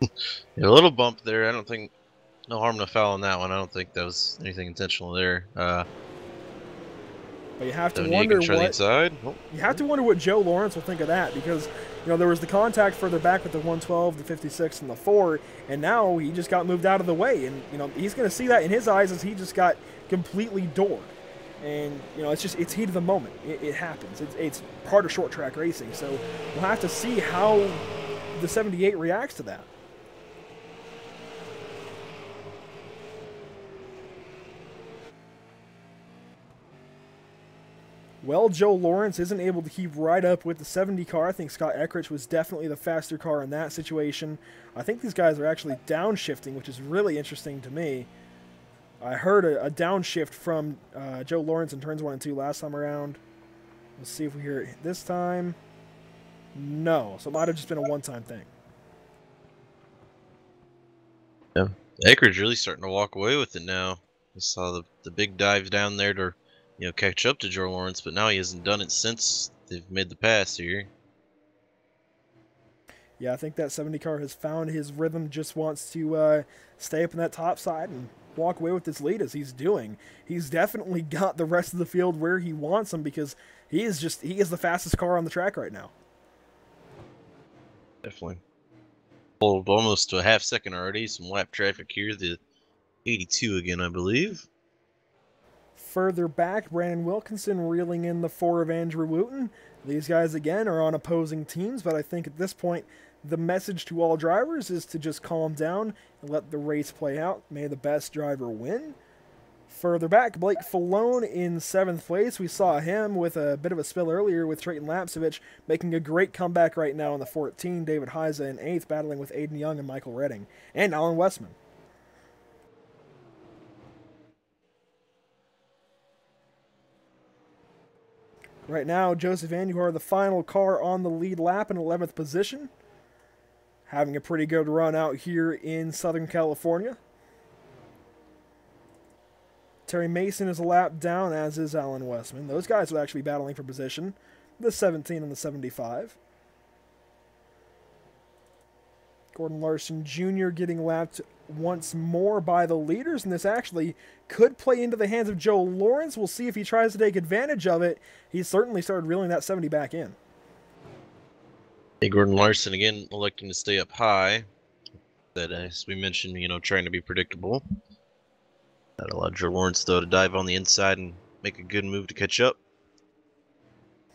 Yeah, a little bump there. I don't think, no harm, no foul on that one. I don't think that was anything intentional there. But you have to wonder what Joe Lawrence will think of that, because you know there was the contact further back with the 112, the 56, and the 4, and now he just got moved out of the way, and you know he's going to see that in his eyes as he just got completely doored. And you know it's heat of the moment. It happens. It's part of short track racing, so we'll have to see how the 78 reacts to that. Well, Joe Lawrence isn't able to keep right up with the 70 car. I think Scott Eckridge was definitely the faster car in that situation. I think these guys are actually downshifting, which is really interesting to me. I heard a downshift from Joe Lawrence in turns 1 and 2 last time around. Let's see if we hear it this time. No, so it might have just been a one-time thing. Yeah, Eckridge really starting to walk away with it now. I saw the big dive down there to catch up to Joe Lawrence, but now he hasn't done it since they've made the pass here. Yeah, I think that 70 car has found his rhythm, just wants to stay up in that top side and walk away with this lead as he's doing. He's definitely got the rest of the field where he wants him because he is the fastest car on the track right now. Definitely. Pulled almost to a half second already. Some lap traffic here. The 82 again, I believe. Further back, Brandon Wilkinson reeling in the 4 of Andrew Wooten. These guys, again, are on opposing teams, but I think at this point, the message to all drivers is to just calm down and let the race play out. May the best driver win. Further back, Blake Falone in 7th place. We saw him with a bit of a spill earlier with Trayton Lapsevich making a great comeback right now in the 14. David Heiza in 8th, battling with Aiden Young and Michael Redding. And Alan Westman. Right now, Joseph Andujar, the final car on the lead lap in 11th position. Having a pretty good run out here in Southern California. Terry Mason is a lap down, as is Alan Westman. Those guys will actually be battling for position. The 17 and the 75. Gordon Larson Jr. getting lapped once more by the leaders, and this actually could play into the hands of Joe Lawrence. We'll see if he tries to take advantage of it. He certainly started reeling that 70 back in. Hey, Gordon Larson again electing to stay up high. That, as we mentioned, trying to be predictable. That allowed Joe Lawrence, though, to dive on the inside and make a good move to catch up.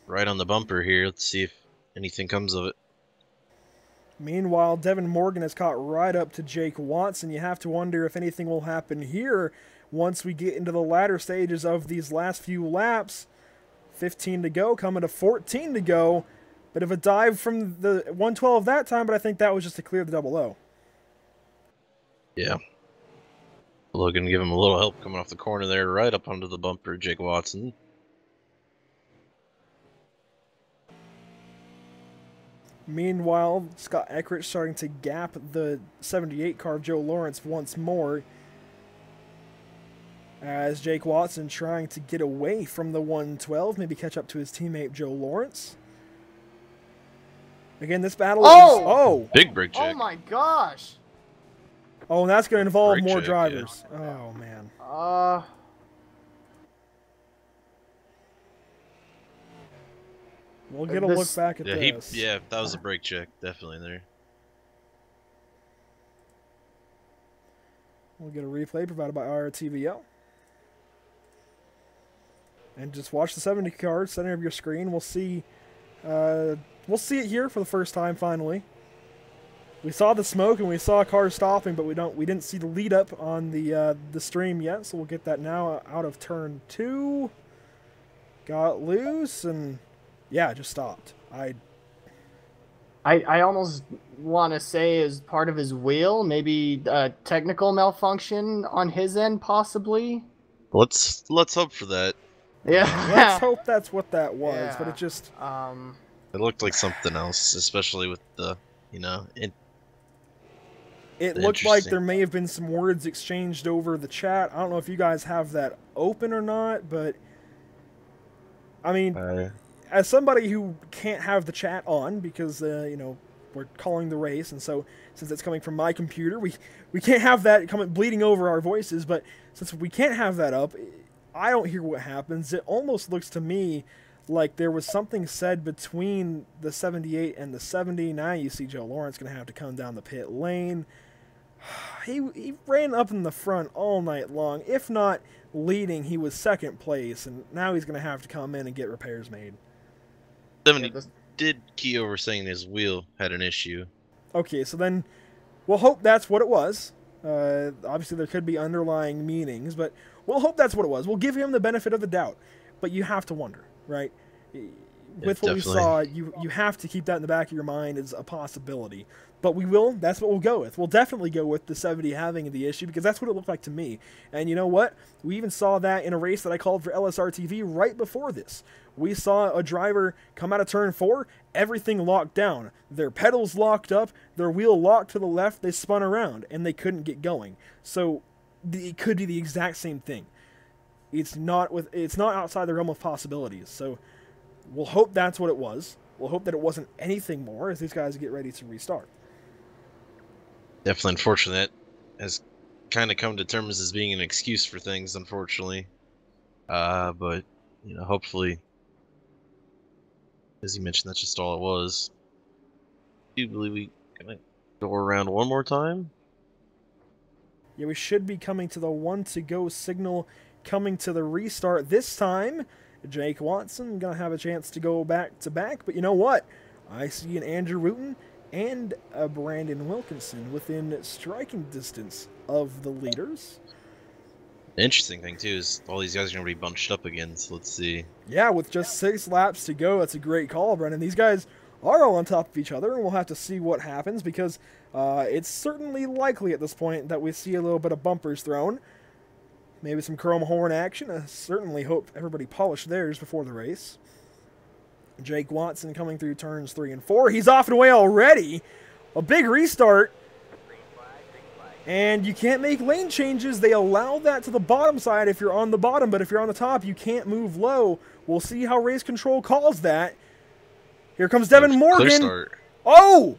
Right on the bumper here. Let's see if anything comes of it. Meanwhile, Devin Morgan has caught right up to Jake Watson. You have to wonder if anything will happen here once we get into the latter stages of these last few laps. 15 to go, coming to 14 to go. Bit of a dive from the 112 that time, but I think that was just to clear the double O. Yeah. Logan give him a little help coming off the corner there, right up onto the bumper, Jake Watson. Meanwhile, Scott Eckert starting to gap the 78 car of Joe Lawrence once more, as Jake Watson trying to get away from the 112, maybe catch up to his teammate Joe Lawrence. Again, this battle is... Big brake check. Oh my gosh! Oh, and that's going to involve Brake more check, drivers. yeah. Oh, man. We'll get a look back at this. Yeah, that was a brake check. Definitely there. We'll get a replay provided by IRTVL. And just watch the 70 card, center of your screen. We'll see it here for the first time finally. We saw the smoke and we saw cars stopping, but we didn't see the lead up on the stream yet, so we'll get that now out of turn 2. Got loose and yeah, just stopped. I almost want to say as part of his wheel, maybe a technical malfunction on his end, possibly. Let's hope for that. Yeah. Let's hope that's what that was, Yeah. but it just... It looked like something else, especially with the, It looked like there may have been some words exchanged over the chat. I don't know if you guys have that open or not, but... I mean, as somebody who can't have the chat on because, we're calling the race, and so since it's coming from my computer, we can't have that coming bleeding over our voices, but since we can't have that up, I don't hear what happens. It almost looks to me like there was something said between the 78 and the 70. Now you see Joe Lawrence going to have to come down the pit lane. He ran up in the front all night long. If not leading, he was second place, and now he's going to have to come in and get repairs made. 70 did key over saying his wheel had an issue. Okay, so then we'll hope that's what it was. Obviously, there could be underlying meanings, but we'll hope that's what it was. We'll give him the benefit of the doubt, but you have to wonder, right? With what we saw, you have to keep that in the back of your mind as a possibility. But that's what we'll go with. We'll definitely go with the 70 having the issue because that's what it looked like to me. And you know what? We even saw that in a race that I called for LSRTV right before this. We saw a driver come out of turn 4, everything locked down. Their pedals locked up, their wheel locked to the left, they spun around, and they couldn't get going. So it could be the exact same thing. It's not outside the realm of possibilities. So we'll hope that's what it was. We'll hope that it wasn't anything more as these guys get ready to restart. Definitely unfortunate. That has kind of come to terms as being an excuse for things, unfortunately. But, you know, hopefully, as you mentioned, that's just all it was. Do you believe we can go around one more time? Yeah, we should be coming to the 1-to-go signal, coming to the restart. This time, Jake Watson going to have a chance to go back-to-back. But you know what? I see an Andrew Wooten and a Brandon Wilkinson within striking distance of the leaders. The interesting thing, too, is all these guys are going to be bunched up again, so let's see. Yeah, with just 6 laps to go, that's a great call, Brennan. These guys are all on top of each other, and we'll have to see what happens because it's certainly likely at this point that we see a little bit of bumpers thrown. Maybe some chrome horn action. I certainly hope everybody polished theirs before the race. Jake Watson coming through turns 3 and 4. He's off and away already. A big restart. And you can't make lane changes. They allow that to the bottom side if you're on the bottom, but if you're on the top, you can't move low. We'll see how race control calls that. Here comes Devin Morgan. Oh!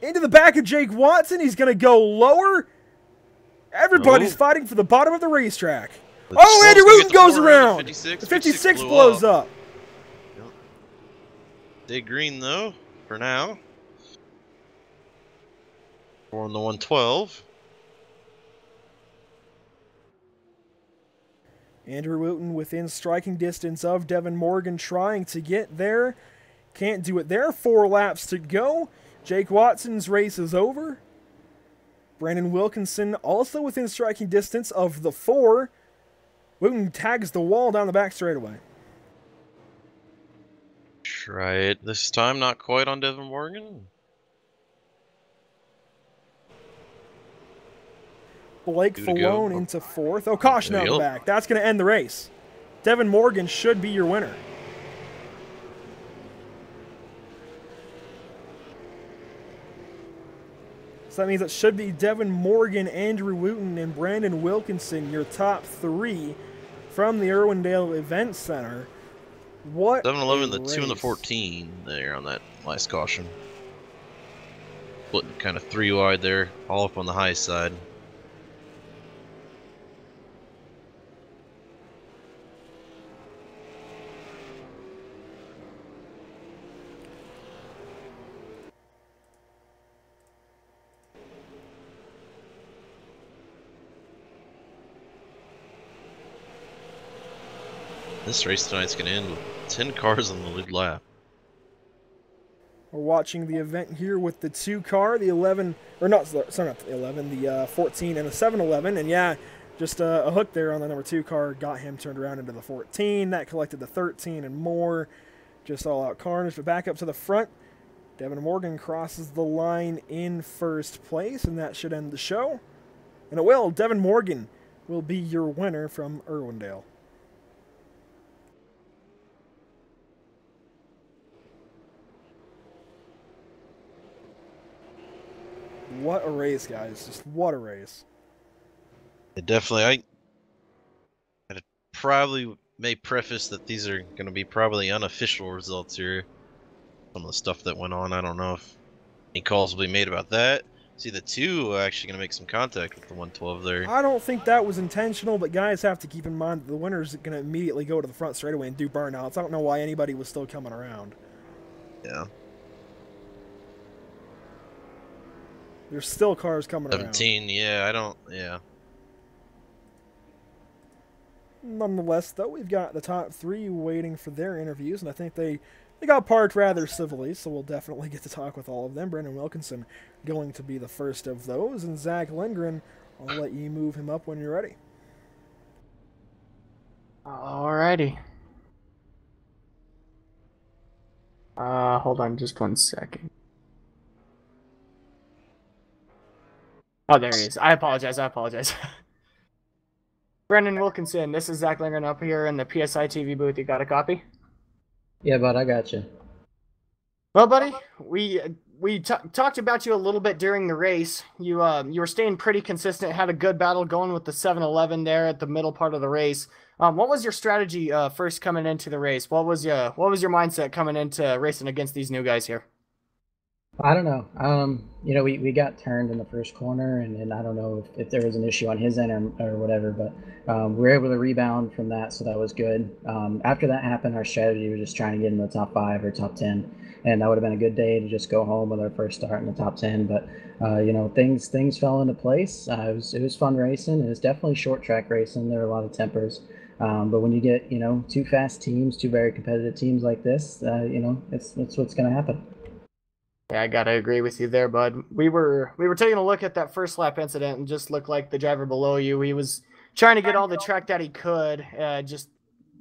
Into the back of Jake Watson. He's going to go lower. Everybody's fighting for the bottom of the racetrack. Oh, Andrew Wooten goes around. The 56 blows up. Yep. Stay green, though, for now. We're on the 112. Andrew Wooten within striking distance of Devin Morgan trying to get there. Can't do it there. 4 laps to go. Jake Watson's race is over. Brandon Wilkinson also within striking distance of the 4. Wooten tags the wall down the back straightaway. Try it this time, not quite on Devin Morgan. Blake Falone into 4th. Oh, caution out the back. That's going to end the race. Devin Morgan should be your winner. So that means it should be Devin Morgan, Andrew Wooten, and Brandon Wilkinson, your top 3 from the Irwindale Event Center. What 7-11, the 2 and the 14 there on that last caution. Splitting kind of 3 wide there, all up on the high side. This race tonight's going to end with 10 cars on the lead lap. We're watching the event here with the 2 car, the 11, or not, sorry, not the 11, the 14 and the 7-11. And yeah, just a hook there on the number 2 car got him turned around into the 14. That collected the 13 and more. Just all out carnage. But back up to the front, Devin Morgan crosses the line in first place, and that should end the show. And it will. Devin Morgan will be your winner from Irwindale. What a race, guys. Just what a race. Definitely. I probably may preface that these are going to be probably unofficial results here. Some of the stuff that went on, I don't know if any calls will be made about that. See, the 2 are actually going to make some contact with the 112 there. I don't think that was intentional, but guys have to keep in mind that the winner's going to immediately go to the front straightaway and do burnouts. I don't know why anybody was still coming around. Yeah. There's still cars coming 17, around. yeah. Nonetheless, though, we've got the top 3 waiting for their interviews, and I think they got parked rather civilly, so we'll definitely get to talk with all of them. Brandon Wilkinson going to be the first of those, and Zach Lindgren, I'll let you move him up when you're ready. Alrighty. Hold on just 1 second. Oh, there he is. I apologize. Brendan Wilkinson, this is Zach Lindgren up here in the PSI TV booth. You got a copy? Yeah, bud, I got you. Well, buddy, we talked about you a little bit during the race. You were staying pretty consistent, had a good battle going with the 7-Eleven there at the middle part of the race. What was your strategy first coming into the race? What was your mindset coming into racing against these new guys here? I don't know. We got turned in the first corner, and I don't know if there was an issue on his end or whatever, but we were able to rebound from that, so that was good. After that happened, our strategy was just trying to get in the top 5 or top 10, and that would have been a good day to just go home with our first start in the top 10. But things fell into place. It was fun racing. It was definitely short track racing. There were a lot of tempers. But when you get two fast teams, two very competitive teams like this, it's what's going to happen. Yeah, I gotta agree with you there, bud. We were taking a look at that first lap incident and just looked like the driver below you. He was trying to get all the track that he could, just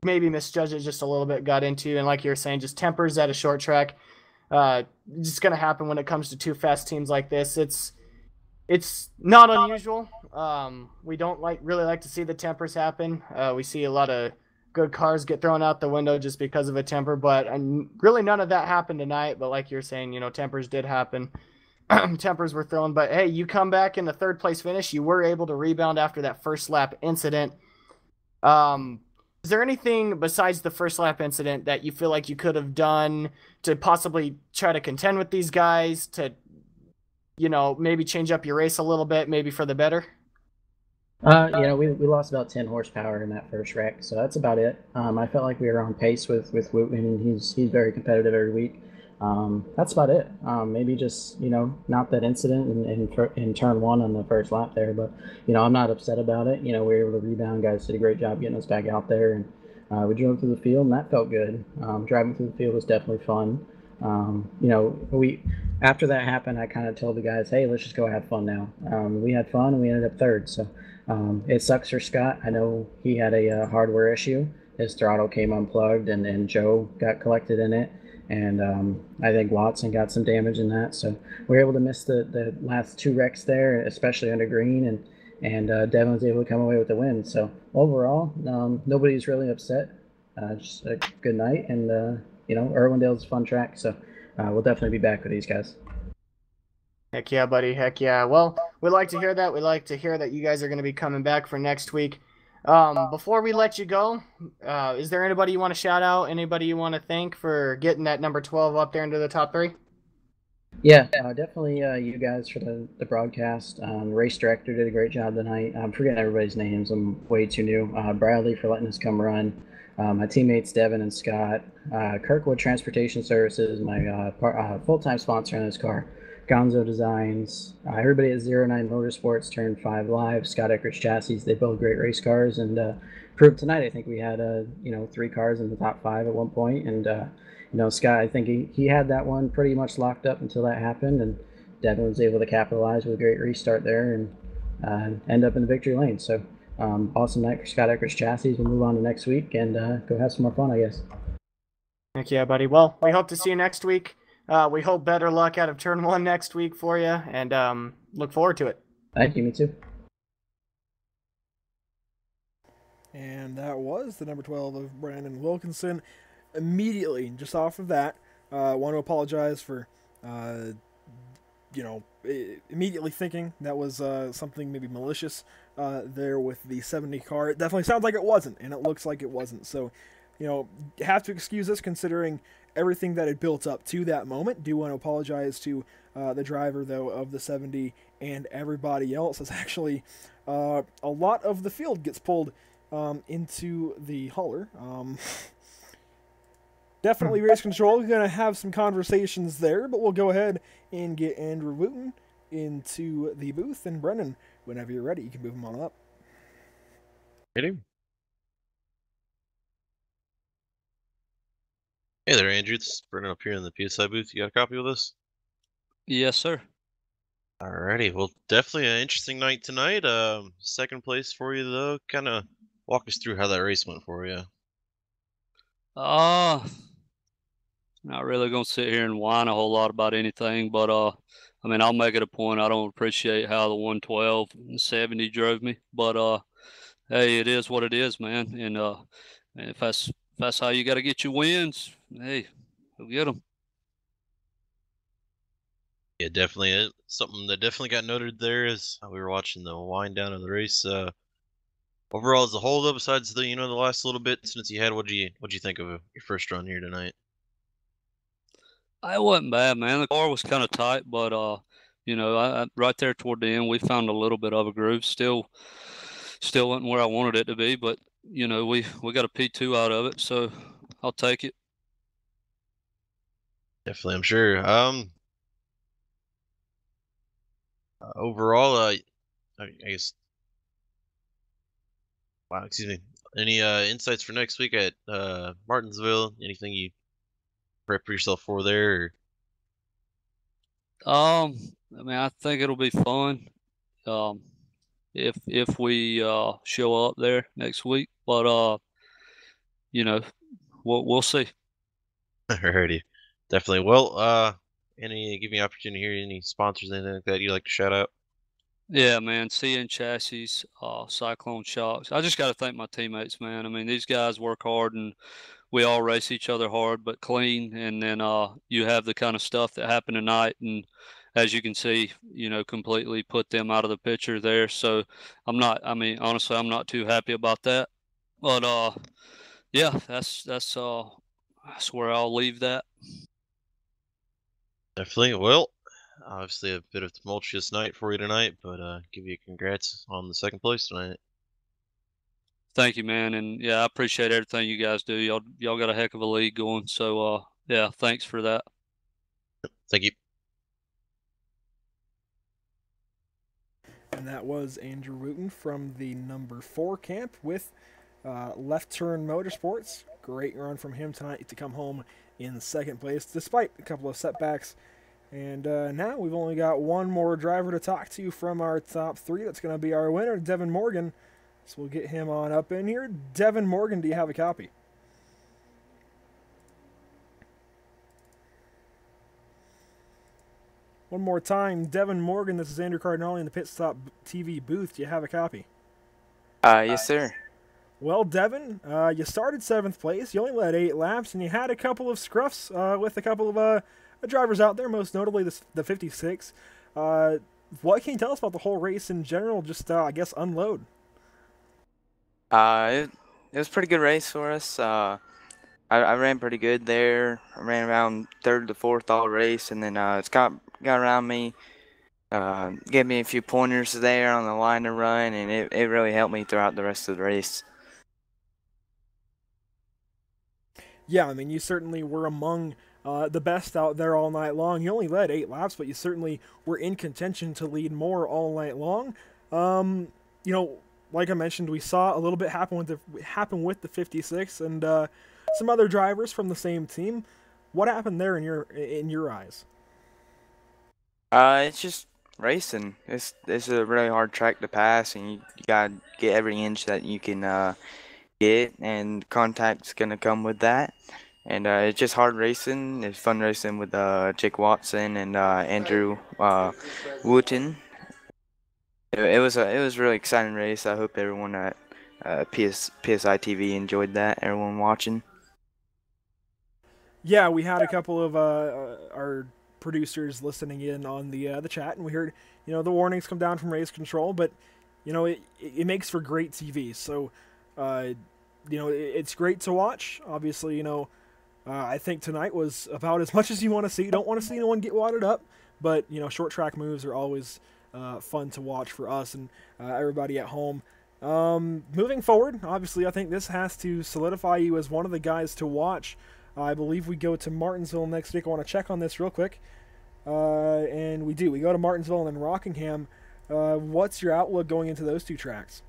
maybe misjudged it just a little bit, got into, and like you were saying, just tempers at a short track. Just gonna happen when it comes to two fast teams like this. It's not unusual. We don't really like to see the tempers happen. We see a lot of good cars get thrown out the window just because of a temper, but really none of that happened tonight. But like you're saying, tempers did happen. Tempers were thrown, but hey, you come back in the third place finish. You were able to rebound after that first lap incident. Is there anything besides the first lap incident that you feel like you could have done to possibly try to contend with these guys to, maybe change up your race a little bit, maybe for the better? We lost about 10 horsepower in that first wreck, so that's about it. I felt like we were on pace with Wooten, and he's very competitive every week. That's about it. Maybe just not that incident in turn 1 on the first lap there, but I'm not upset about it. We were able to rebound. Guys did a great job getting us back out there, and we drove through the field, and that felt good. Driving through the field was definitely fun. We after that happened, I kind of told the guys, hey, let's just go have fun now. We had fun, and we ended up third. So it sucks for Scott. I know he had a hardware issue. His throttle came unplugged, and Joe got collected in it. And I think Watson got some damage in that. So we were able to miss the last 2 wrecks there, especially under green, and Devin was able to come away with the win. So overall, nobody's really upset. Just a good night, and Irwindale's a fun track, so we'll definitely be back with these guys. Heck yeah, buddy. Heck yeah. Well, we like to hear that. We like to hear that you guys are going to be coming back for next week. Before we let you go, is there anybody you want to shout out? Anybody you want to thank for getting that number 12 up there into the top 3? Yeah, definitely you guys for the broadcast. Race director did a great job tonight. I'm forgetting everybody's names. I'm way too new. Bradley for letting us come run. My teammates Devin and Scott. Kirkwood Transportation Services, my full-time sponsor in this car. Gonzo Designs, everybody at 09 Motorsports turned 5 Live, Scott Eckrich Chassis. They build great race cars, and proved tonight. I think we had 3 cars in the top 5 at one point, and Scott, I think he had that one pretty much locked up until that happened, and Devin was able to capitalize with a great restart there and end up in the victory lane. So awesome night for Scott Eckrich Chassis. We'll move on to next week and go have some more fun, I guess. Heck yeah, buddy. Well, we hope to see you next week. We hope better luck out of turn 1 next week for you, and look forward to it. Thank you, me too. And that was the number 12 of Brandon Wilkinson. Immediately, just off of that, I want to apologize for, immediately thinking that was something maybe malicious there with the 70 car. It definitely sounds like it wasn't, and it looks like it wasn't. So, have to excuse us considering everything that had built up to that moment. Do want to apologize to the driver, though, of the 70 and everybody else, as actually a lot of the field gets pulled into the hauler. Definitely race control. We're going to have some conversations there, but we'll go ahead and get Andrew Wooten into the booth. And Brennan, whenever you're ready, you can move him on up. Ready? Hey there, Andrew. It's Brennan up here in the PSI booth. You got a copy of this? Yes, sir. Alrighty. Well, definitely an interesting night tonight. Second place for you, though. Kind of walk us through how that race went for you. Not really gonna sit here and whine a whole lot about anything, but I'll make it a point. I don't appreciate how the 112 and 70 drove me, but hey, it is what it is, man. And if that's how you got to get your wins, hey, go get them. Yeah, definitely. Something that definitely got noted there is we were watching the wind down of the race. Overall, as a whole, though, besides the the last little bit since you had, what'd you think of your first run here tonight? It wasn't bad, man. The car was kind of tight, but right there toward the end, we found a little bit of a groove. Still wasn't where I wanted it to be, but we got a P2 out of it, so I'll take it. Definitely, I'm sure. Overall, I guess. Wow, excuse me. Any insights for next week at Martinsville? Anything you prep yourself for there? I mean, I think it'll be fun. Um, if we show up there next week, but you know, we'll see. Alrighty, definitely. Well, give me opportunity to hear any sponsors, anything like that you'd like to shout out? Yeah, man. CN Chassis, Cyclone Shocks. I just got to thank my teammates, man. I mean, these guys work hard and we all race each other hard but clean. And then you have the kind of stuff that happened tonight. And as you can see, completely put them out of the picture there. So I mean, honestly, I'm not too happy about that. But yeah, that's where I'll leave that. Definitely. Well, obviously a bit of tumultuous night for you tonight, but give you congrats on the second place tonight. Thank you, man. And yeah, I appreciate everything you guys do. Y'all got a heck of a league going. So yeah, thanks for that. Thank you. And that was Andrew Wooten from the number 4 camp with Left Turn Motorsports. Great run from him tonight to come home in second place, despite a couple of setbacks. And now we've only got one more driver to talk to from our top 3. That's going to be our winner, Devin Morgan. So we'll get him on up in here. Devin Morgan, do you have a copy? One more time, Devin Morgan, this is Andrew Cardinale in the Pit Stop TV booth. Do you have a copy? Yes, sir. Well, Devin, you started 7th place. You only led 8 laps, and you had a couple of scruffs with a couple of drivers out there, most notably the 56. What can you tell us about the whole race in general? Just, I guess, unload. It was a pretty good race for us. I ran pretty good there. I ran around 3rd to 4th all race, and then Scott got around me, gave me a few pointers there on the line to run, and it really helped me throughout the rest of the race. Yeah, I mean, you certainly were among the best out there all night long. You only led 8 laps, but you certainly were in contention to lead more all night long. Like I mentioned, we saw a little bit happen with the 56 and some other drivers from the same team. What happened there in your eyes? It's just racing. It's a really hard track to pass, and you gotta get every inch that you can get, and contact's gonna come with that. And it's just hard racing. It's fun racing with Jake Watson and Andrew Wooten. It was a really exciting race. I hope everyone at PSI TV enjoyed that. Everyone watching. Yeah, we had a couple of our producers listening in on the chat, and we heard the warnings come down from race control, but it makes for great TV. So it's great to watch. Obviously, I think tonight was about as much as you want to see. You don't want to see anyone get wadded up, but short track moves are always fun to watch for us and everybody at home. Moving forward, obviously, I think this has to solidify you as one of the guys to watch. I believe we go to Martinsville next week. I want to check on this real quick. And we do. We go to Martinsville and then Rockingham. What's your outlook going into those 2 tracks?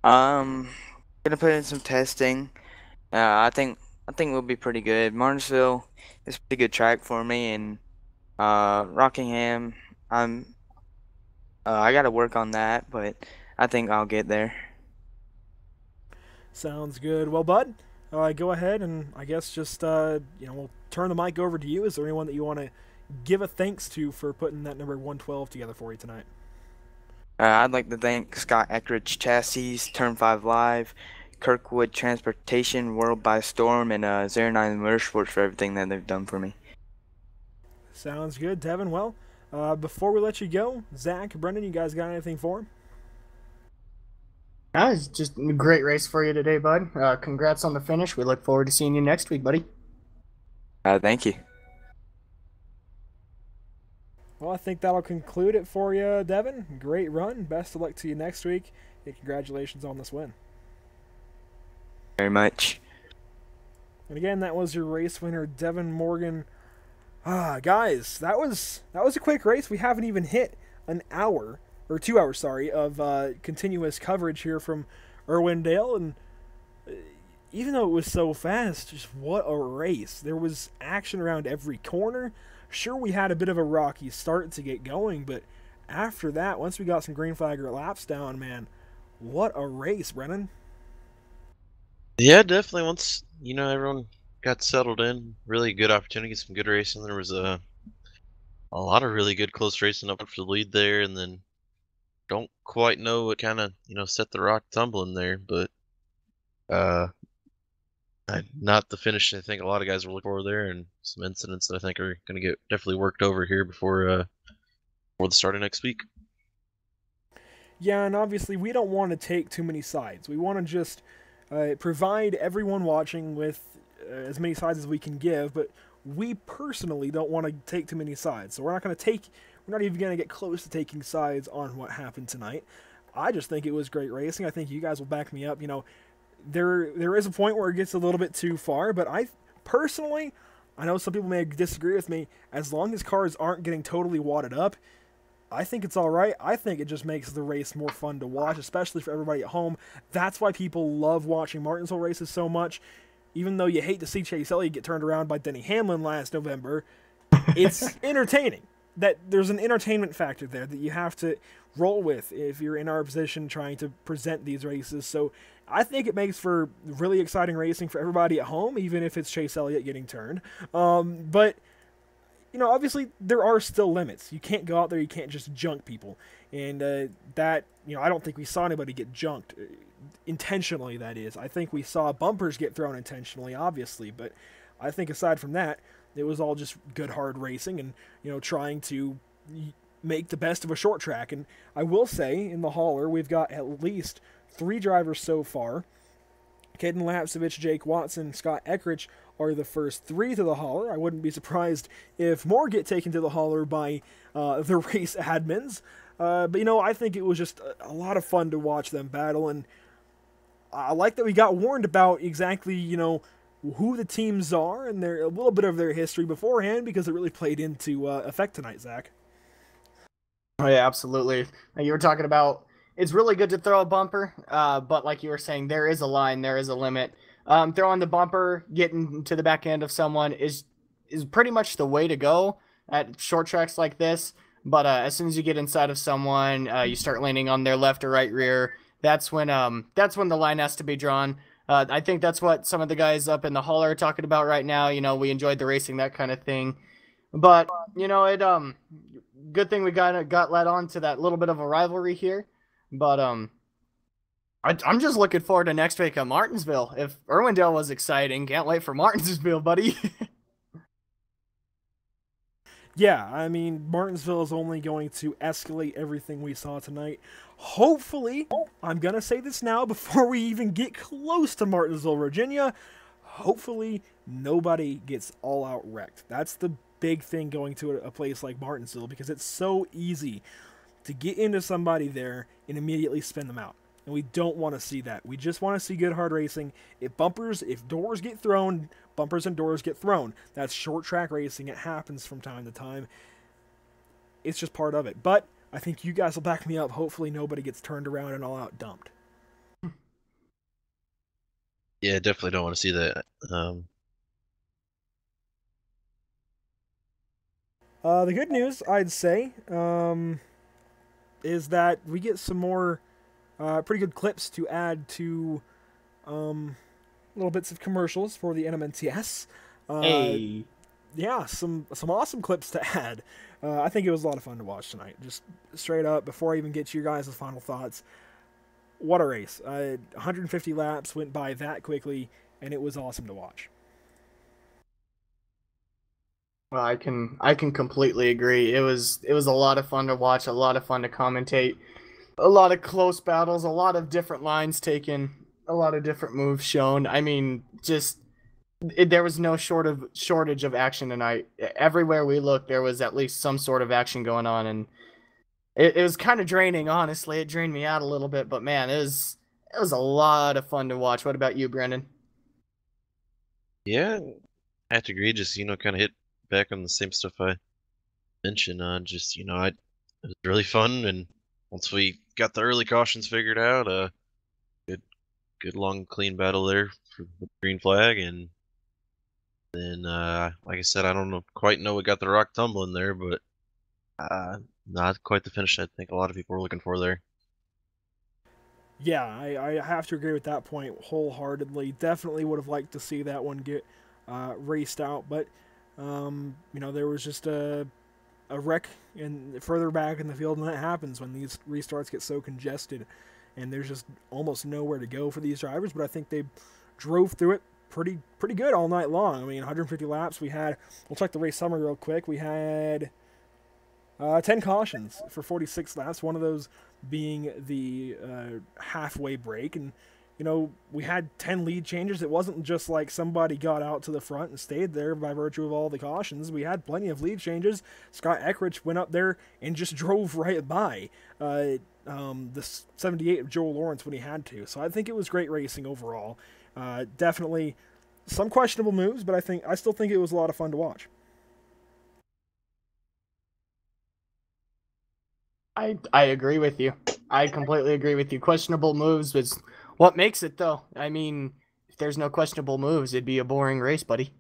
Gonna put in some testing. I think we'll be pretty good. Martinsville is a pretty good track for me, and Rockingham, I gotta work on that, but I think I'll get there. Sounds good. Well, Bud, go ahead and I guess just we'll turn the mic over to you. Is there anyone that you want to give a thanks to for putting that number 112 together for you tonight? I'd like to thank Scott Eckridge Chassis, Turn 5 Live, Kirkwood Transportation, World by Storm, and 09 Motorsports for everything that they've done for me. Sounds good, Devin. Well, before we let you go, Zach, Brendan, you guys got anything for him? It's just a great race for you today, bud. Congrats on the finish. We look forward to seeing you next week, buddy. Thank you. Well, I think that'll conclude it for you, Devin. Great run. Best of luck to you next week, and congratulations on this win. Very much. And again, that was your race winner, Devin Morgan. Guys, that was a quick race. We haven't even hit an hour, or 2 hours, sorry, of continuous coverage here from Irwindale, and even though it was so fast, just what a race. There was action around every corner. Sure, we had a bit of a rocky start to get going, but after that, once we got some green flag laps down, man, what a race, Brennan. Yeah, definitely. Once everyone got settled in, really good opportunity, some good racing. There was a lot of really good close racing up for the lead there, and then don't quite know what kind of set the rock tumbling there, but not the finish I think a lot of guys were looking for there, and some incidents that I think are going to get definitely worked over here before the start of next week. Yeah, and obviously we don't want to take too many sides. We want to just provide everyone watching with as many sides as we can give, but we personally don't want to take too many sides. So we're not even going to get close to taking sides on what happened tonight. I just think it was great racing. I think you guys will back me up. There is a point where it gets a little bit too far, but I personally, I know some people may disagree with me, as long as cars aren't getting totally wadded up, I think it's alright. I think it just makes the race more fun to watch, especially for everybody at home. That's why people love watching Martinsville races so much. Even though you hate to see Chase Elliott get turned around by Denny Hamlin last November, it's entertaining. That there's an entertainment factor there that you have to roll with if you're in our position trying to present these races. So I think it makes for really exciting racing for everybody at home, even if it's Chase Elliott getting turned. But obviously there are still limits. You can't go out there, you can't just junk people. And I don't think we saw anybody get junked intentionally, that is. I think we saw bumpers get thrown intentionally, obviously, but I think aside from that, it was all just good hard racing and trying to make the best of a short track. And I will say, in the hauler, we've got at least 3 drivers so far. Caden Lapsevich, Jake Watson, Scott Eckrich are the first 3 to the hauler. I wouldn't be surprised if more get taken to the hauler by the race admins. But I think it was just a lot of fun to watch them battle, and I like that we got warned about exactly who the teams are and a little bit of their history beforehand, because it really played into effect tonight, Zach. Oh yeah, absolutely. You were talking about it's really good to throw a bumper, but like you were saying, there is a line, there is a limit. Throwing the bumper, getting to the back end of someone is pretty much the way to go at short tracks like this. But as soon as you get inside of someone, you start landing on their left or right rear. That's when the line has to be drawn. I think that's what some of the guys up in the hauler are talking about right now. We enjoyed the racing, that kind of thing. But good thing we got led on to that little bit of a rivalry here. But I'm just looking forward to next week at Martinsville. If Irwindale was exciting, can't wait for Martinsville, buddy. Yeah, I mean, Martinsville is only going to escalate everything we saw tonight. Hopefully, I'm going to say this now before we even get close to Martinsville, Virginia, hopefully nobody gets all out wrecked. That's the big thing going to a place like Martinsville, because it's so easy to get into somebody there and immediately spin them out. And we don't want to see that. We just want to see good hard racing. If doors get thrown, bumpers and doors get thrown. That's short track racing. It happens from time to time. It's just part of it. But I think you guys will back me up. Hopefully nobody gets turned around and all out dumped. Yeah, definitely don't want to see that. The good news, I'd say, is that we get some more pretty good clips to add to little bits of commercials for the NMNTS. Hey. Yeah, some awesome clips to add. I think it was a lot of fun to watch tonight. Just straight up, before I even get to your guys' final thoughts, what a race. 150 laps went by that quickly, and it was awesome to watch. Well, I can completely agree. It was a lot of fun to watch, a lot of fun to commentate, a lot of close battles, a lot of different lines taken, a lot of different moves shown. I mean, there was no shortage of action tonight. Everywhere we looked, there was at least some sort of action going on, and it was kind of draining. Honestly, it drained me out a little bit. But man, it was a lot of fun to watch. What about you, Brendan? Yeah, I have to agree. Just kind of hit back on the same stuff I mentioned. Just it was really fun, and once we got the early cautions figured out, good, good long clean battle there for the green flag, and then like I said, I don't quite know what got the rock tumbling there, but not quite the finish I think a lot of people were looking for there. Yeah, I have to agree with that point wholeheartedly. Definitely would have liked to see that one get raced out, but there was just a wreck further back in the field, and that happens when these restarts get so congested, and there's just almost nowhere to go for these drivers. But I think they drove through it pretty good all night long. I mean, 150 laps. We'll check the race summary real quick. We had 10 cautions for 46 laps, one of those being the halfway break. And, we had 10 lead changes. It wasn't just like somebody got out to the front and stayed there by virtue of all the cautions. We had plenty of lead changes. Scott Eckrich went up there and just drove right by the 78 of Joel Lawrence when he had to. So I think it was great racing overall. Definitely some questionable moves, but I still think it was a lot of fun to watch. I agree with you. I completely agree with you. Questionable moves was what makes it, though. I mean, if there's no questionable moves, it'd be a boring race, buddy.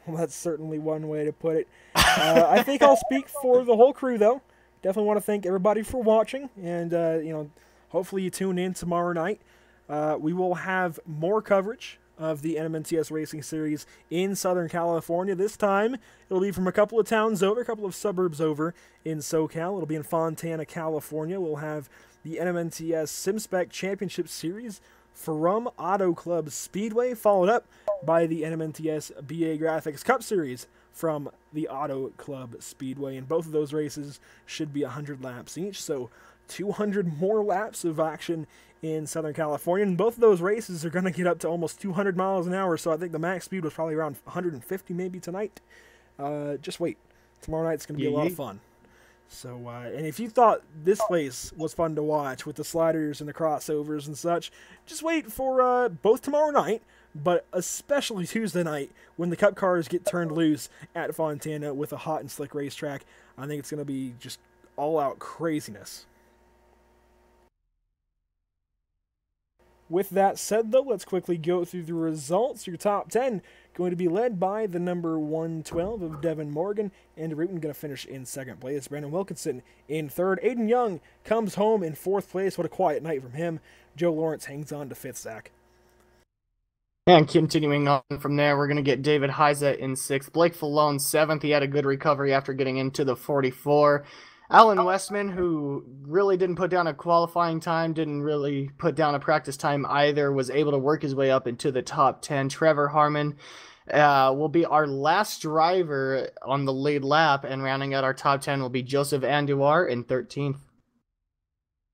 Well, that's certainly one way to put it. I think I'll speak for the whole crew, though. Definitely want to thank everybody for watching, and hopefully you tune in tomorrow night. We will have more coverage of the NMNTS Racing Series in Southern California. This time, it'll be from a couple of towns over, a couple of suburbs over in SoCal. It'll be in Fontana, California. We'll have the NMNTS SimSpec Championship Series from Auto Club Speedway, followed up by the NMNTS BA Graphics Cup Series from the Auto Club Speedway. And both of those races should be 100 laps each, so 200 more laps of action in Southern California, and both of those races are going to get up to almost 200 miles an hour, so I think the max speed was probably around 150 maybe tonight. Just wait. Tomorrow night's going to be a lot of fun. So, and if you thought this place was fun to watch with the sliders and the crossovers and such, just wait for both tomorrow night, but especially Tuesday night when the Cup cars get turned loose at Fontana with a hot and slick racetrack. I think it's going to be just all-out craziness. With that said, though, let's quickly go through the results. Your top 10 going to be led by the number 112 of Devin Morgan. Andy Rutan going to finish in second place. Brandon Wilkinson in third. Aiden Young comes home in fourth place. What a quiet night from him. Joe Lawrence hangs on to fifth, Zach. And continuing on from there, we're going to get David Heiza in sixth. Blake Falone, seventh. He had a good recovery after getting into the 44. Alan Westman, who really didn't put down a qualifying time, didn't really put down a practice time either, was able to work his way up into the top 10. Trevor Harmon will be our last driver on the lead lap, and rounding out our top 10 will be Joseph Andujar in 13th.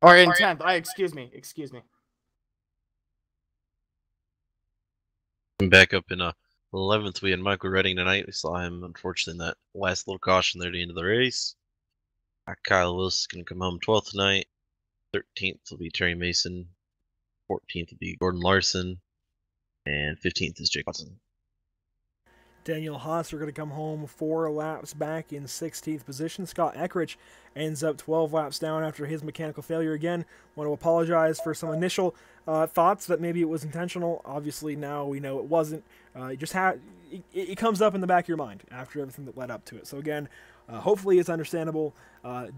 Or in 10th. Excuse me. Back up in 11th, we had Michael Redding tonight. We saw him, unfortunately, in that last little caution there at the end of the race. Kyle Willis is going to come home 12th tonight. 13th will be Terry Mason. 14th will be Gordon Larson. And 15th is Jake Watson. Daniel Haas are going to come home 4 laps back in 16th position. Scott Eckrich ends up 12 laps down after his mechanical failure again. Want to apologize for some initial thoughts that maybe it was intentional. Obviously, now we know it wasn't. It comes up in the back of your mind after everything that led up to it. So again, hopefully it's understandable.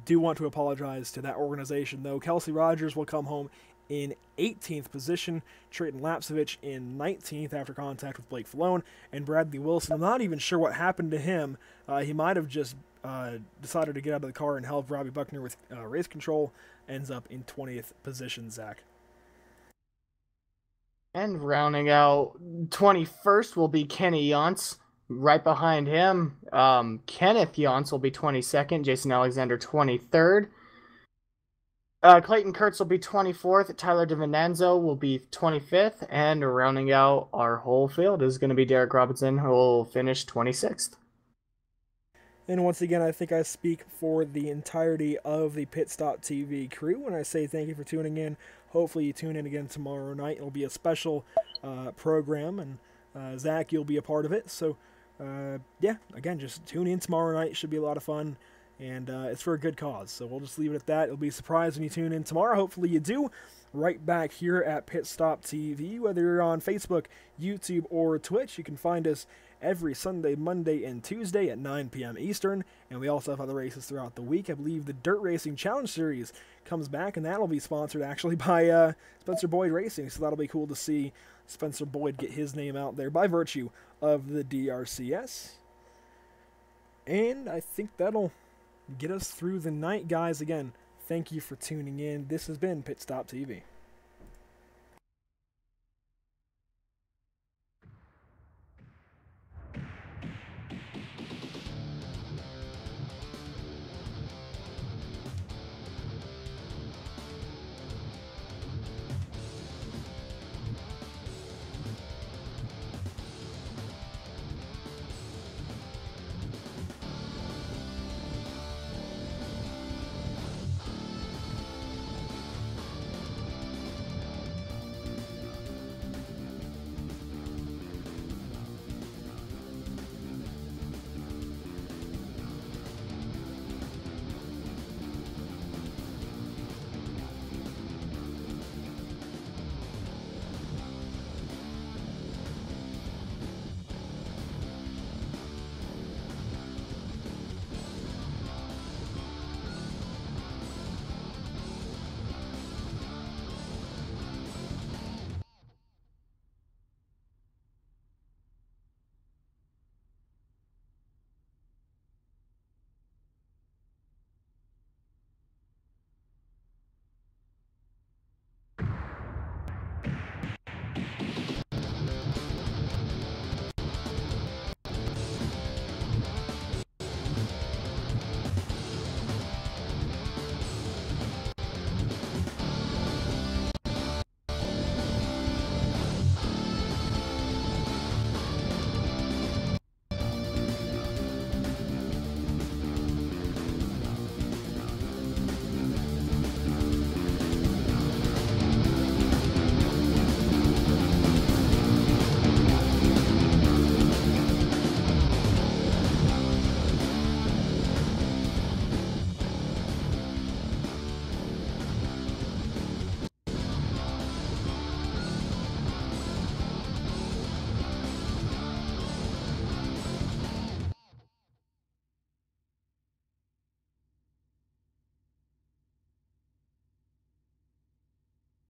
Do want to apologize to that organization, though. Kelsey Rogers will come home in 18th position. Trayton Lapsevich in 19th after contact with Blake Falone. And Bradley Wilson, I'm not even sure what happened to him. He might have just decided to get out of the car and help Robbie Buckner with race control. Ends up in 20th position, Zach. And rounding out 21st will be Kenny Yance. Right behind him, Kenneth Yonce will be 22nd, Jason Alexander 23rd. Clayton Kurtz will be 24th, Tyler DiVincenzo will be 25th, and rounding out our whole field is going to be Derek Robinson, who will finish 26th. And once again, I think I speak for the entirety of the Pit Stop TV crew when I say thank you for tuning in. Hopefully you tune in again tomorrow night. It'll be a special program, and Zach, you'll be a part of it. So, yeah, again, just tune in tomorrow night. It should be a lot of fun, and it's for a good cause. So we'll just leave it at that. It'll be a surprise when you tune in tomorrow. Hopefully you do. Right back here at Pit Stop TV, whether you're on Facebook, YouTube, or Twitch, you can find us every Sunday, Monday, and Tuesday at 9 p.m. Eastern, and we also have other races throughout the week. I believe the Dirt Racing Challenge Series comes back, and that'll be sponsored actually by Spencer Boyd Racing, so that'll be cool to see Spencer Boyd get his name out there by virtue of the DRCS. And I think that'll get us through the night, guys. Again, thank you for tuning in. This has been Pit Stop TV.